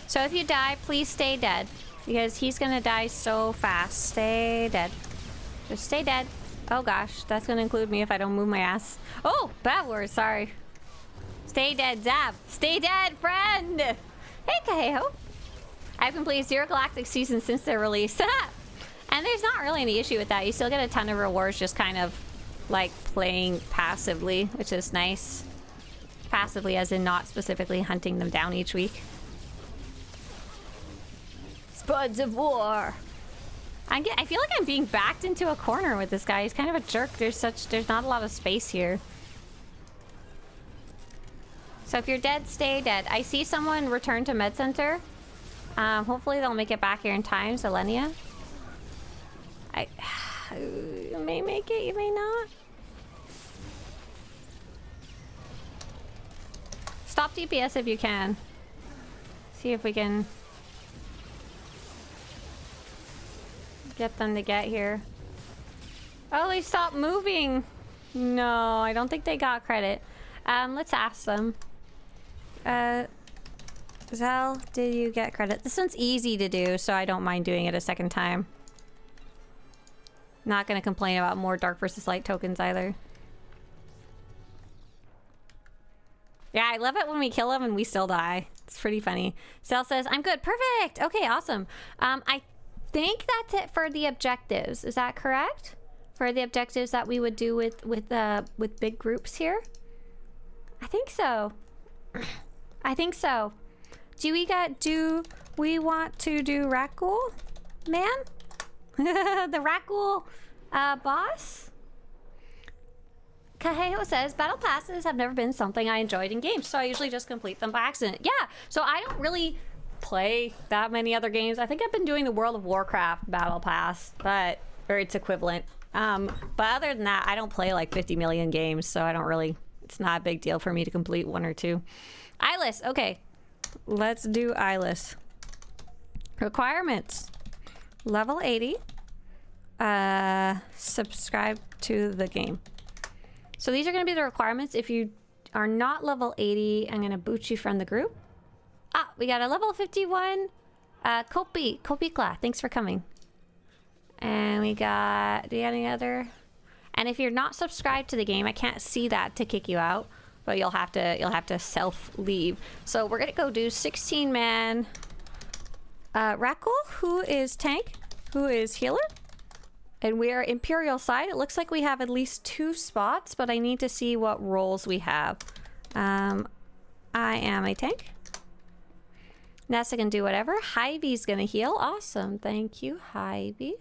So if you die, please stay dead. Because he's gonna die so fast. Stay dead. Just stay dead. Oh gosh, that's gonna include me if I don't move my ass. Oh, bad word, sorry. Stay dead, Zab. Stay dead, friend! Hey, Kaheho. I've completed 0 Galactic Seasons since their release. And there's not really any issue with that. You still get a ton of rewards just kind of like playing passively, which is nice. Passively as in not specifically hunting them down each week. Spuds of War. I feel like I'm being backed into a corner with this guy. He's kind of a jerk. There's not a lot of space here. So if you're dead, stay dead. I see someone return to Med Center. Hopefully they'll make it back here in time, Selenia. You may make it, you may not. Stop DPS if you can. See if we can get them to get here. Oh, they stopped moving. No, I don't think they got credit. Let's ask them. Zell, did you get credit? This one's easy to do, so I don't mind doing it a second time. Not gonna complain about more Dark versus Light tokens either. Yeah, I love it when we kill them and we still die. It's pretty funny. Zell says, I'm good. Perfect. Okay, awesome. I think that's it for the objectives. Is that correct? For the objectives that we would do with big groups here? I think so. I think so. Do we want to do Rakul, man? The Rakul boss? Kaheo says, battle passes have never been something I enjoyed in games, so I usually just complete them by accident. Yeah, so I don't really play that many other games. I think I've been doing the World of Warcraft battle pass, or its equivalent. But other than that, I don't play like 50 million games, so I don't really, it's not a big deal for me to complete one or two. Eyeless, okay. Let's do Eyeless. Requirements. Level 80. Subscribe to the game. So these are going to be the requirements. If you are not level 80, I'm going to boot you from the group. Ah, we got a level 51. Kopikla, thanks for coming. And we got, do you have any other? And if you're not subscribed to the game, I can't see that to kick you out. but you'll have to self leave. So we're gonna go do 16-man Rakul, who is tank, who is healer, and we are Imperial side. It looks like we have at least 2 spots, but I need to see what roles we have. I am a tank. Nessa can do whatever. Hybe's gonna heal. Awesome, thank you, Hybe.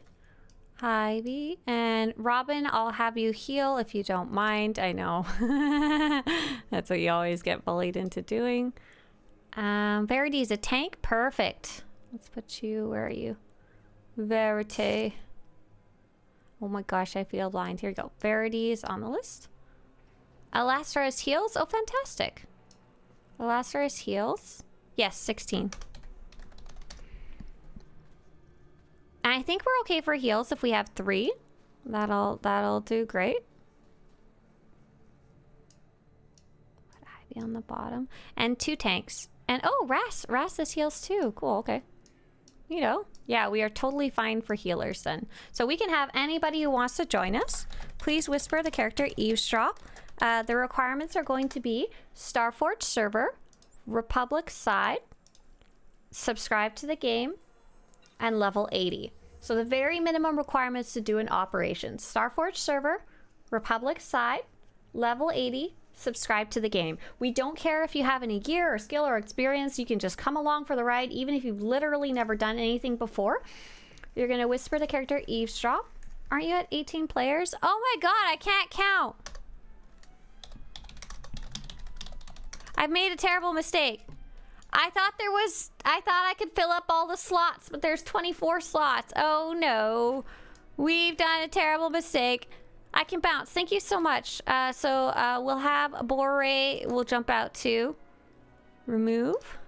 Hybe. And Robin, I'll have you heal if you don't mind. I know. That's what you always get bullied into doing. Verity's a tank. Perfect. Let's put you, where are you? Verity. Oh my gosh, I feel blind. Here we go. Verity's on the list. Alastra's heals. Oh, fantastic. Alastra's heals. Yes, 16. And I think we're okay for heals if we have 3. That'll do great. Put Ivy on the bottom. And 2 tanks. And oh, Ras is heals too. Cool, okay. You know, yeah, we are totally fine for healers then. So we can have anybody who wants to join us. Please whisper the character Eavesdrop. The requirements are going to be Starforge server, Republic side, subscribe to the game, and level 80. So the very minimum requirements to do an operation: Starforge server, Republic side, level 80, subscribe to the game. We don't care if you have any gear or skill or experience. You can just come along for the ride, even if you've literally never done anything before. You're gonna whisper the character Eavesdrop. Aren't you at 18 players? Oh my god, I can't count. I've made a terrible mistake. I thought I could fill up all the slots, but there's 24 slots. Oh no. We've done a terrible mistake. I can bounce. Thank you so much. We'll have Bore. We'll jump out too. Remove.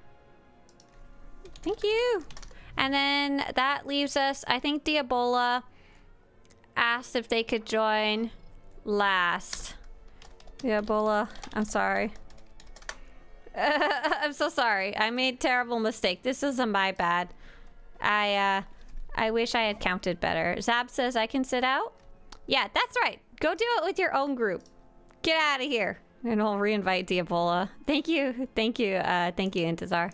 Thank you. And then that leaves us, I think Diabola asked if they could join last. Diabola, I'm sorry. I'm so sorry. I made a terrible mistake. This isn't my bad. I wish I had counted better. Zab says I can sit out. Yeah, that's right. Go do it with your own group. Get out of here. And I'll reinvite Diabola. Thank you. Thank you, Intizar.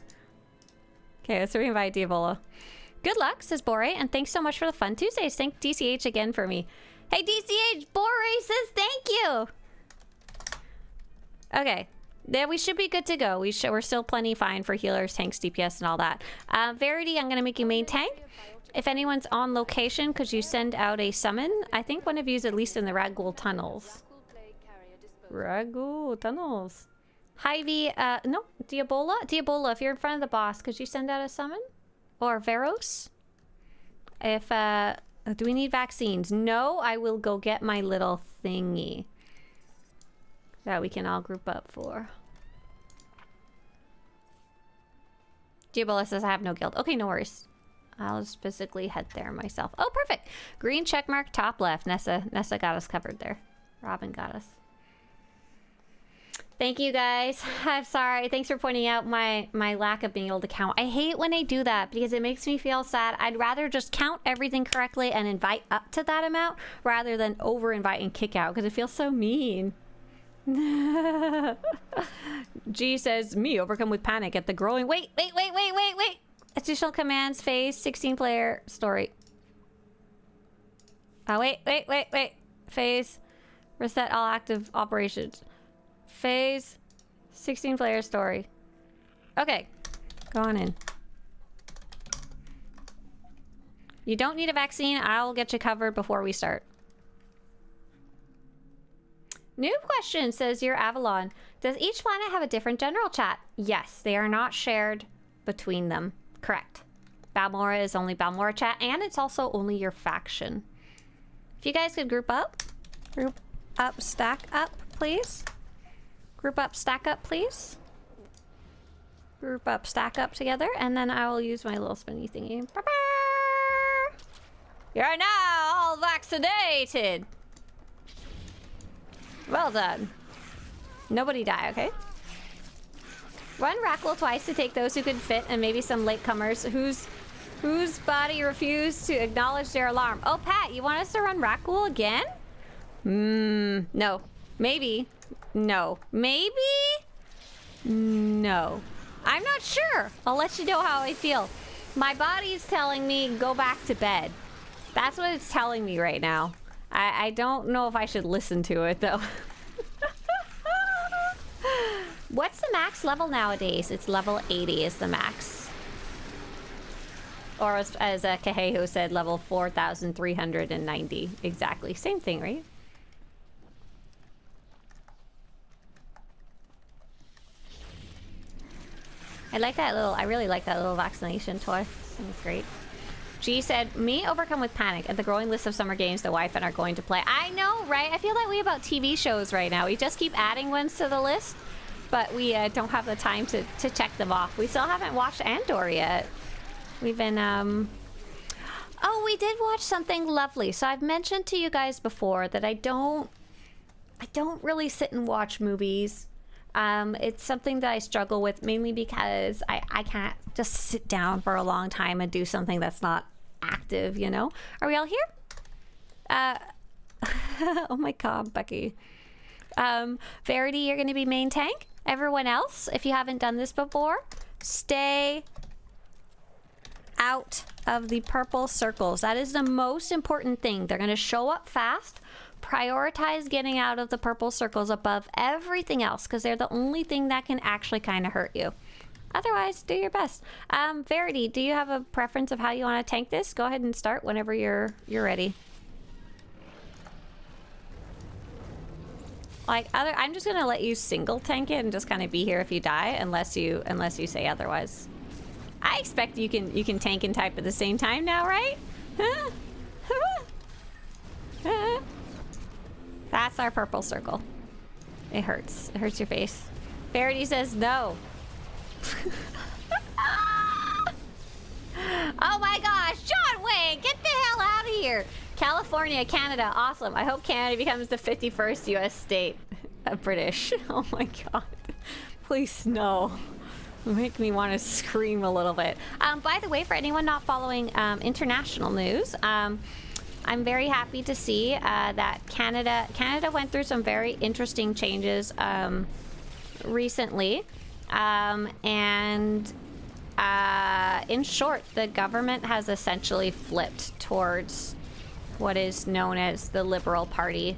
Okay, let's reinvite Diabola. Good luck, says Bore, and thanks so much for the fun Tuesdays. Thank DCH again for me. Hey, DCH, Bore says thank you. Okay. Yeah, we should be good to go. We're still plenty fine for healers, tanks, DPS, and all that. Verity, I'm going to make you main tank. If anyone's on location, could you send out a summon? I think one of you is at least in the Ragul tunnels. Ragul tunnels. Hyvie, no, Diabola? Diabola, if you're in front of the boss, could you send out a summon? Or Veros? If, do we need vaccines? No, I will go get my little thingy that we can all group up for. Diabola says I have no guild. Okay, no worries. I'll just physically head there myself. Oh, perfect. Green checkmark top left. Nessa got us covered there. Robin got us. Thank you guys. I'm sorry. Thanks for pointing out my lack of being able to count. I hate when I do that because it makes me feel sad. I'd rather just count everything correctly and invite up to that amount rather than over invite and kick out because it feels so mean. G says, me overcome with panic at the growing. Wait. Additional commands, phase, 16 player story. Oh, wait. Phase, reset all active operations. Phase, 16 player story. Okay, go on in. You don't need a vaccine. I'll get you covered before we start. New question, says your Avalon. Does each planet have a different general chat? Yes, they are not shared between them. Correct. Balmora is only Balmora chat, and it's also only your faction. If you guys could group up, stack up, please. Group up, stack up, please. Group up, stack up together, and then I will use my little spinny thingy. You're now all vaccinated. Well done. Nobody die, okay? Run Rackle twice to take those who could fit and maybe some latecomers whose body refused to acknowledge their alarm. Oh, Pat, you want us to run Rackle again? No. Maybe. No. Maybe? No. I'm not sure. I'll let you know how I feel. My body's telling me go back to bed. That's what it's telling me right now. I don't know if I should listen to it, though. What's the max level nowadays? It's level 80 is the max. Or as Kaheho said, level 4,390. Exactly. Same thing, right? I really like that little vaccination toy. Seems great. G said, me overcome with panic at the growing list of summer games the wife and are going to play. I know, right? I feel that way about TV shows right now. We just keep adding ones to the list, but we don't have the time to check them off. We still haven't watched Andor yet. We've been, Oh, we did watch something lovely. So I've mentioned to you guys before that I don't really sit and watch movies. It's something that I struggle with mainly because I can't just sit down for a long time and do something that's not active, you know? Are we all here? Oh my god, Becky. Verity, you're going to be main tank. Everyone else, if you haven't done this before, stay out of the purple circles. That is the most important thing. They're going to show up fast. Prioritize getting out of the purple circles above everything else because they're the only thing that can actually kind of hurt you. Otherwise, do your best. Verity, do you have a preference of how you want to tank this? Go ahead and start whenever you're ready. I'm just gonna let you single tank it and just kind of be here if you die, unless you say otherwise. I expect you can tank and type at the same time now, right? That's our purple circle. It hurts. It hurts your face. Verity says no. Oh my gosh, John Wayne, get the hell out of here. California, Canada, awesome. I hope Canada becomes the 51st U.S. state. British. Oh my god. Please, no. Make me want to scream a little bit. By the way, for anyone not following international news, I'm very happy to see that Canada went through some very interesting changes recently. In short, the government has essentially flipped towards what is known as the Liberal Party.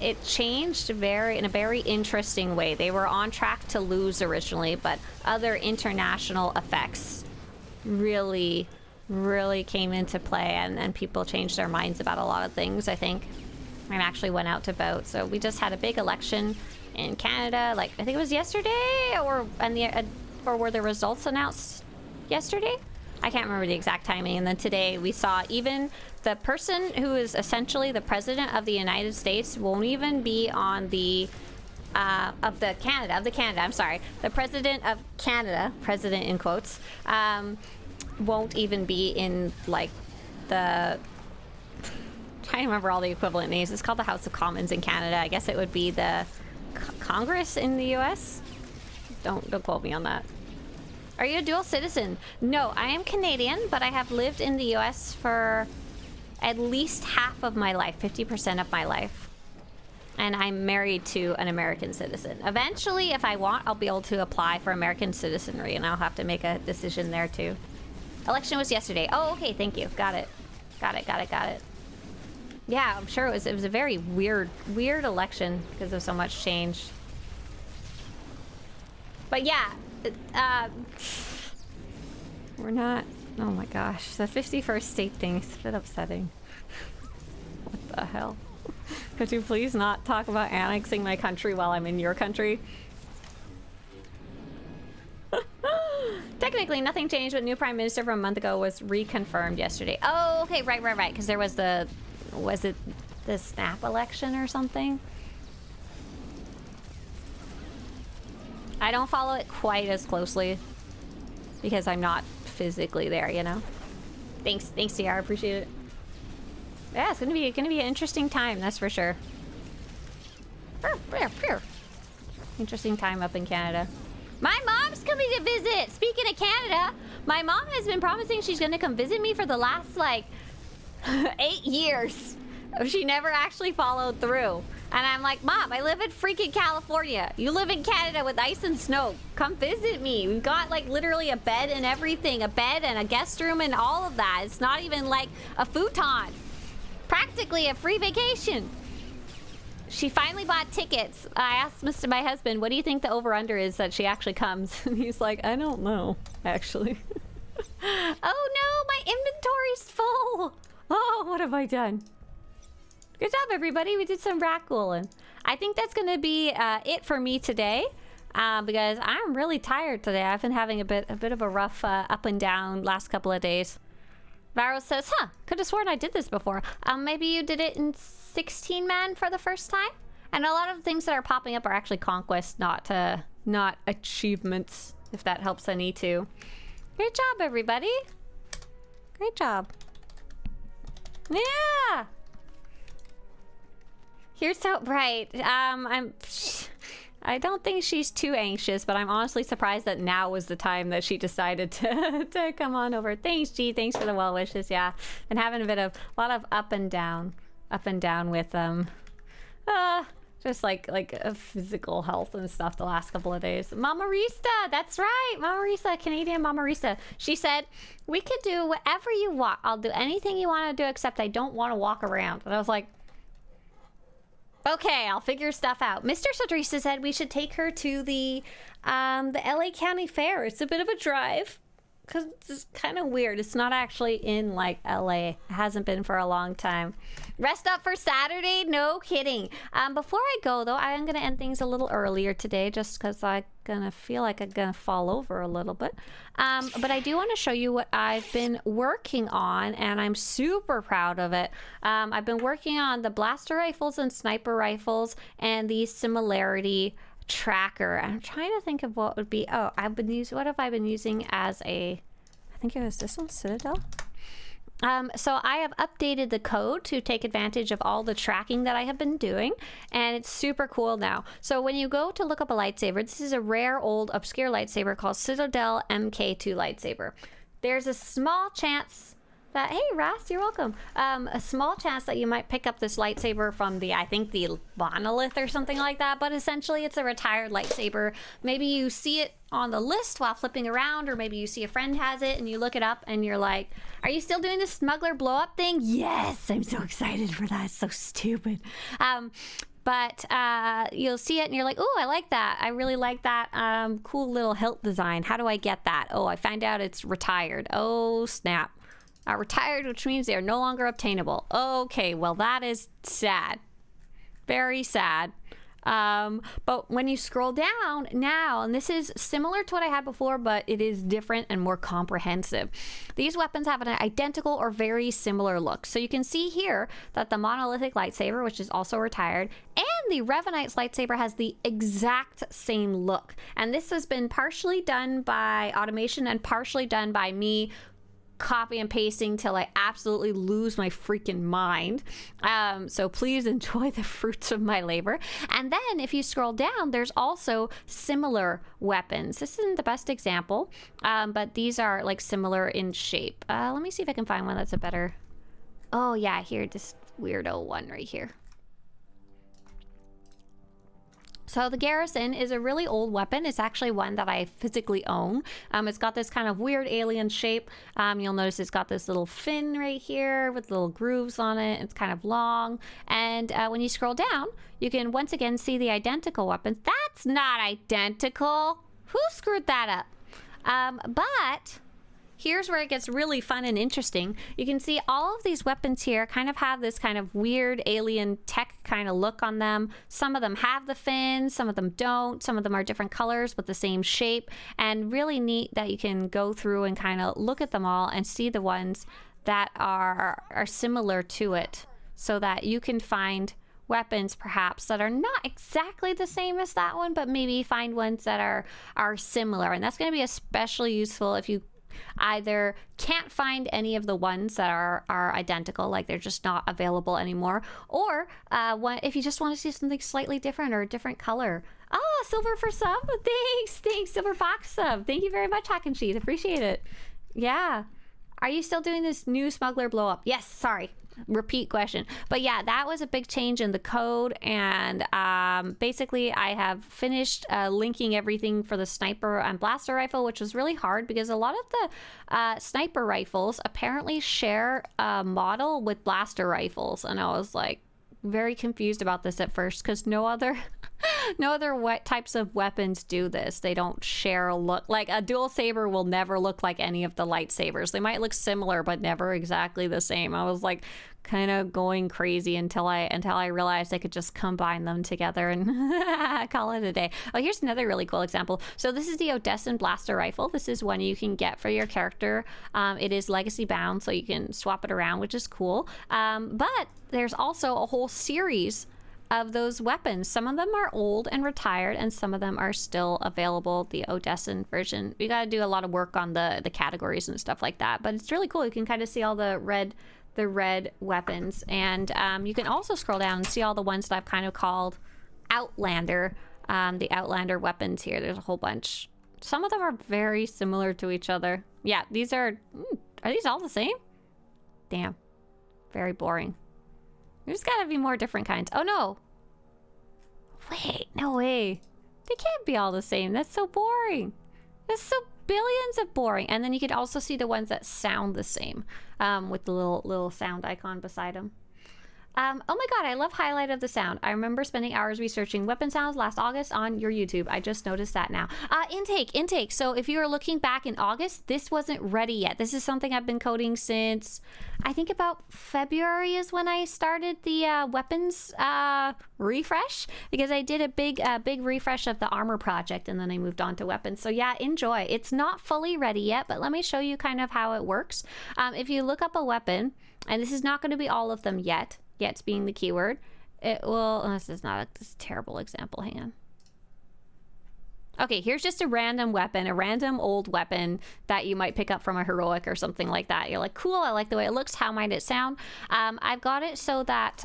It changed in a very interesting way. They were on track to lose originally, but other international effects really came into play, and people changed their minds about a lot of things, I think, and actually went out to vote. So we just had a big election in Canada, like I think it was yesterday, or were the results announced yesterday? I can't remember the exact timing. And then today we saw even the person who is essentially the president of the United States won't even be on the the president of Canada, president in quotes, won't even be in like the, trying to remember all the equivalent names. It's called the House of Commons in Canada. I guess it would be the Congress in the US. Don't quote me on that. Are you a dual citizen? No, I am Canadian, but I have lived in the US for at least half of my life, 50% of my life. And I'm married to an American citizen. Eventually, if I want, I'll be able to apply for American citizenry, and I'll have to make a decision there too. Election was yesterday. Oh, okay, thank you. Got it. Yeah, I'm sure it was a very weird election because of so much change. But yeah, we're not, oh my gosh, the 51st state thing is a bit upsetting. What the hell? Could you please not talk about annexing my country while I'm in your country? Technically, nothing changed, but new prime minister from a month ago was reconfirmed yesterday. Oh, okay, right, because there was was it the snap election or something? I don't follow it quite as closely because I'm not physically there, you know. Thanks, TR, I appreciate it. Yeah, it's gonna be an interesting time, that's for sure. Interesting time up in Canada. My mom's coming to visit. Speaking of Canada, my mom has been promising she's gonna come visit me for the last like 8 years. She never actually followed through. And I'm like, Mom, I live in freaking California. You live in Canada with ice and snow. Come visit me. We've got like literally a bed and everything. A bed and a guest room and all of that. It's not even like a futon. Practically a free vacation. She finally bought tickets. I asked my husband, what do you think the over-under is that she actually comes? And he's like, I don't know, actually. Oh no, my inventory's full. Oh, what have I done? Good job, everybody. We did some rackhooling. I think that's going to be it for me today because I'm really tired today. I've been having a bit of a rough up and down last couple of days. Varro says, could have sworn I did this before. Maybe you did it in 16-man for the first time? And a lot of the things that are popping up are actually conquests, not achievements, if that helps any too. Great job, everybody. Great job. Yeah! You're so bright. I don't think she's too anxious, but I'm honestly surprised that now was the time that she decided to come on over. Thanks, G. Thanks for the well wishes. Yeah, and having a lot of up and down with just like a physical health and stuff the last couple of days. Mama Rista, that's right, Mama Rista, Canadian Mama Rista. She said, "We could do whatever you want. I'll do anything you want to do, except I don't want to walk around." And I was like, okay, I'll figure stuff out. Mr. Swtorista said we should take her to the LA County Fair. It's a bit of a drive because it's kind of weird. It's not actually in like LA. It hasn't been for a long time. Rest up for Saturday? No kidding. Before I go though, I am gonna end things a little earlier today just because I'm gonna feel like I'm gonna fall over a little bit. But I do want to show you what I've been working on, and I'm super proud of it. I've been working on the blaster rifles and sniper rifles and the similarity tracker. I'm trying to think of what would be. Oh, what have I been using as a, I think it was this one, Citadel. So I have updated the code to take advantage of all the tracking that I have been doing, and it's super cool now. So when you go to look up a lightsaber, this is a rare old obscure lightsaber called Citadel MK2 lightsaber. There's a small chance that, hey Ras, you're welcome. A small chance that you might pick up this lightsaber from I think the monolith or something like that, but essentially it's a retired lightsaber. Maybe you see it on the list while flipping around, or maybe you see a friend has it and you look it up and you're like, are you still doing the smuggler blow up thing? Yes, I'm so excited for that. It's so stupid. But you'll see it and you're like, oh, I like that. I really like that cool little hilt design. How do I get that? Oh, I find out it's retired. Oh, snap. Retired, which means they are no longer obtainable. Okay, well, that is sad. Very sad. But when you scroll down now, and this is similar to what I had before, but it is different and more comprehensive. These weapons have an identical or very similar look. So you can see here that the monolithic lightsaber, which is also retired, and the Revanite's lightsaber has the exact same look. And this has been partially done by automation and partially done by me copy and pasting till I absolutely lose my freaking mind. So please enjoy the fruits of my labor. And then if you scroll down, there's also similar weapons. This isn't the best example, but these are like similar in shape. Let me see if I can find one that's a better. Oh yeah, here, this weirdo one right here. So the Garrison is a really old weapon. It's actually one that I physically own. It's got this kind of weird alien shape. You'll notice it's got this little fin right here with little grooves on it. It's kind of long. And when you scroll down, you can once again see the identical weapons. That's not identical. Who screwed that up? But here's where it gets really fun and interesting. You can see all of these weapons here kind of have this kind of weird alien tech kind of look on them. Some of them have the fins, some of them don't. Some of them are different colors with the same shape. And really neat that you can go through and kind of look at them all and see the ones that are similar to it, so that you can find weapons perhaps that are not exactly the same as that one, but maybe find ones that are similar. And that's going to be especially useful if you either can't find any of the ones that are identical, like they're just not available anymore, or if you just want to see something slightly different or a different color. Oh, Silver for sub. Thanks, Silver Fox sub. Thank you very much, Hack and Cheese. Appreciate it. Yeah. Are you still doing this new smuggler blow up? Yes, sorry. repeat question. But yeah, that was a big change in the code, and basically I have finished linking everything for the sniper and blaster rifle, which was really hard because a lot of the sniper rifles apparently share a model with blaster rifles, and I was like very confused about this at first because no other types of weapons do this. They don't share a look. Like a dual saber will never look like any of the lightsabers. They might look similar but never exactly the same. I was like kind of going crazy until I realized I could just combine them together and call it a day. Oh, here's another really cool example. So this is the Odessan blaster rifle. This is one you can get for your character. It is legacy bound, so you can swap it around, which is cool. But there's also a whole series of those weapons. Some of them are old and retired, and some of them are still available, the Odessan version. We got to do a lot of work on the categories and stuff like that, but it's really cool. You can kind of see all the red weapons, and you can also scroll down and see all the ones that I've kind of called Outlander, the Outlander weapons here. There's a whole bunch. Some of them are very similar to each other. Yeah, these are these all the same? Damn, very boring. There's gotta be more different kinds. Oh no! Wait, no way. They can't be all the same. That's so boring. That's so billions of boring. And then you could also see the ones that sound the same, with the little sound icon beside them. Oh my god, I love highlight of the sound. I remember spending hours researching weapon sounds last August on your YouTube. I just noticed that now. Intake. So if you are looking back in August, this wasn't ready yet. This is something I've been coding since, I think about February is when I started the weapons refresh, because I did a big refresh of the armor project, and then I moved on to weapons. So yeah, enjoy. It's not fully ready yet, but let me show you kind of how it works. If you look up a weapon, and this is not going to be all of them yet being the keyword, it will, this is not this terrible example, hang on. Okay, here's just a random weapon, a random old weapon that you might pick up from a heroic or something like that. You're like, cool, I like the way it looks, how might it sound? I've got it so that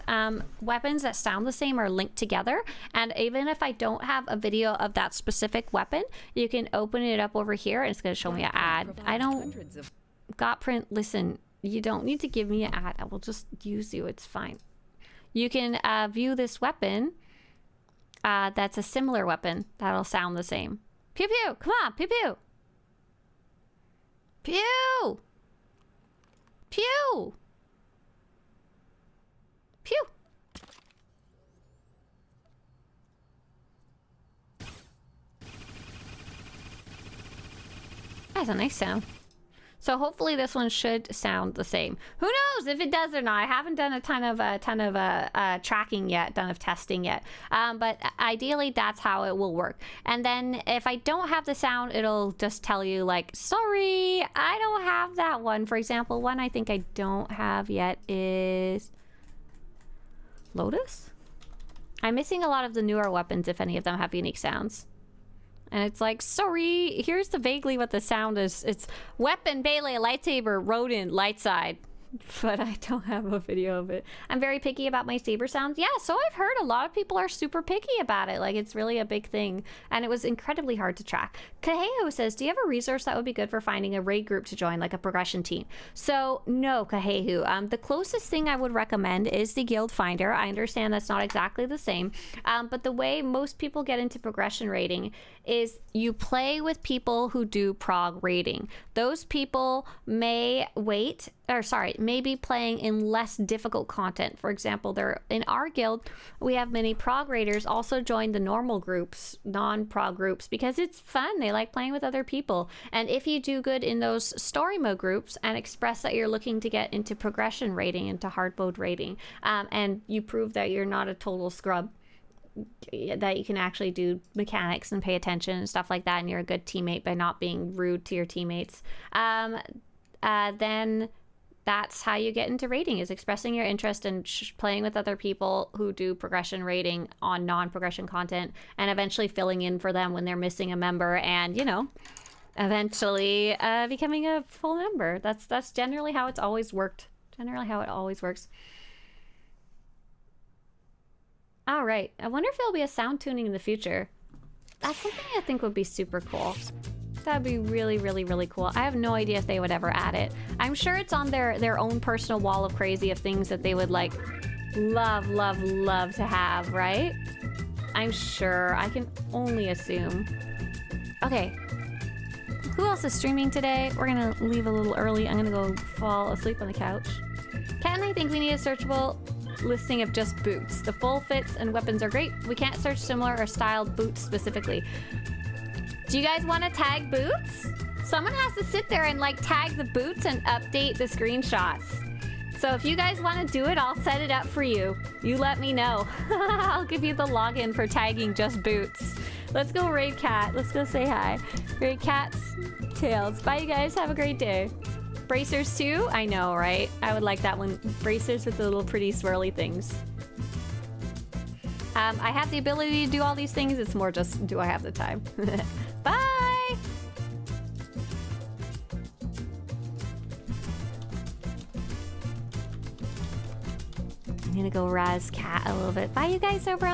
weapons that sound the same are linked together, and even if I don't have a video of that specific weapon, you can open it up over here and it's going to show me an ad. I don't, Gotprint, listen, you don't need to give me an ad. I will just use you. It's fine. You can view this weapon that's a similar weapon that'll sound the same. Pew pew. Come on. Pew pew. Pew. Pew. Pew. That's a nice sound. So hopefully this one should sound the same. Who knows if it does or not? I haven't done a ton of tracking yet, done of testing yet. But ideally that's how it will work. And then if I don't have the sound, it'll just tell you like, sorry, I don't have that one. For example, one I think I don't have yet is Lotus. I'm missing a lot of the newer weapons if any of them have unique sounds. And it's like, sorry, here's the vaguely what the sound is. It's weapon, melee, lightsaber, rodent, light side. But I don't have a video of it. I'm very picky about my saber sounds. Yeah, so I've heard a lot of people are super picky about it. Like, it's really a big thing. And it was incredibly hard to track. Kaheo says, do you have a resource that would be good for finding a raid group to join, like a progression team? So, no, Kaheo. The closest thing I would recommend is the Guild Finder. I understand that's not exactly the same. But the way most people get into progression raiding is you play with people who do prog raiding. Those people may be playing in less difficult content. For example, in our guild, we have many prog raiders also join the normal groups, non-prog groups, because it's fun. They like playing with other people. And if you do good in those story mode groups and express that you're looking to get into progression raiding, into hard mode raiding, and you prove that you're not a total scrub, that you can actually do mechanics and pay attention and stuff like that, and you're a good teammate by not being rude to your teammates, then that's how you get into raiding, is expressing your interest in playing with other people who do progression raiding on non-progression content, and eventually filling in for them when they're missing a member, and eventually becoming a full member. That's generally how it's always worked. All right, I wonder if there'll be a sound tuning in the future. That's something I think would be super cool. That'd be really, really, really cool. I have no idea if they would ever add it. I'm sure it's on their own personal wall of crazy of things that they would like love, love, love to have, right? I'm sure. I can only assume. Okay. Who else is streaming today? We're gonna leave a little early. I'm gonna go fall asleep on the couch. Kat and I think we need a searchable listing of just boots. The full fits and weapons are great. We can't search similar or styled boots specifically. Do you guys want to tag boots? Someone has to sit there and like tag the boots and update the screenshots. So if you guys want to do it, I'll set it up for you. You let me know. I'll give you the login for tagging just boots. Let's go raid Cat. Let's go say hi. Raid Cat's Tails. Bye, you guys. Have a great day. Bracers too? I know, right? I would like that one. Bracers with the little pretty swirly things. I have the ability to do all these things. It's more just, do I have the time? Bye! I'm gonna go razz Cat a little bit. Bye, you guys over on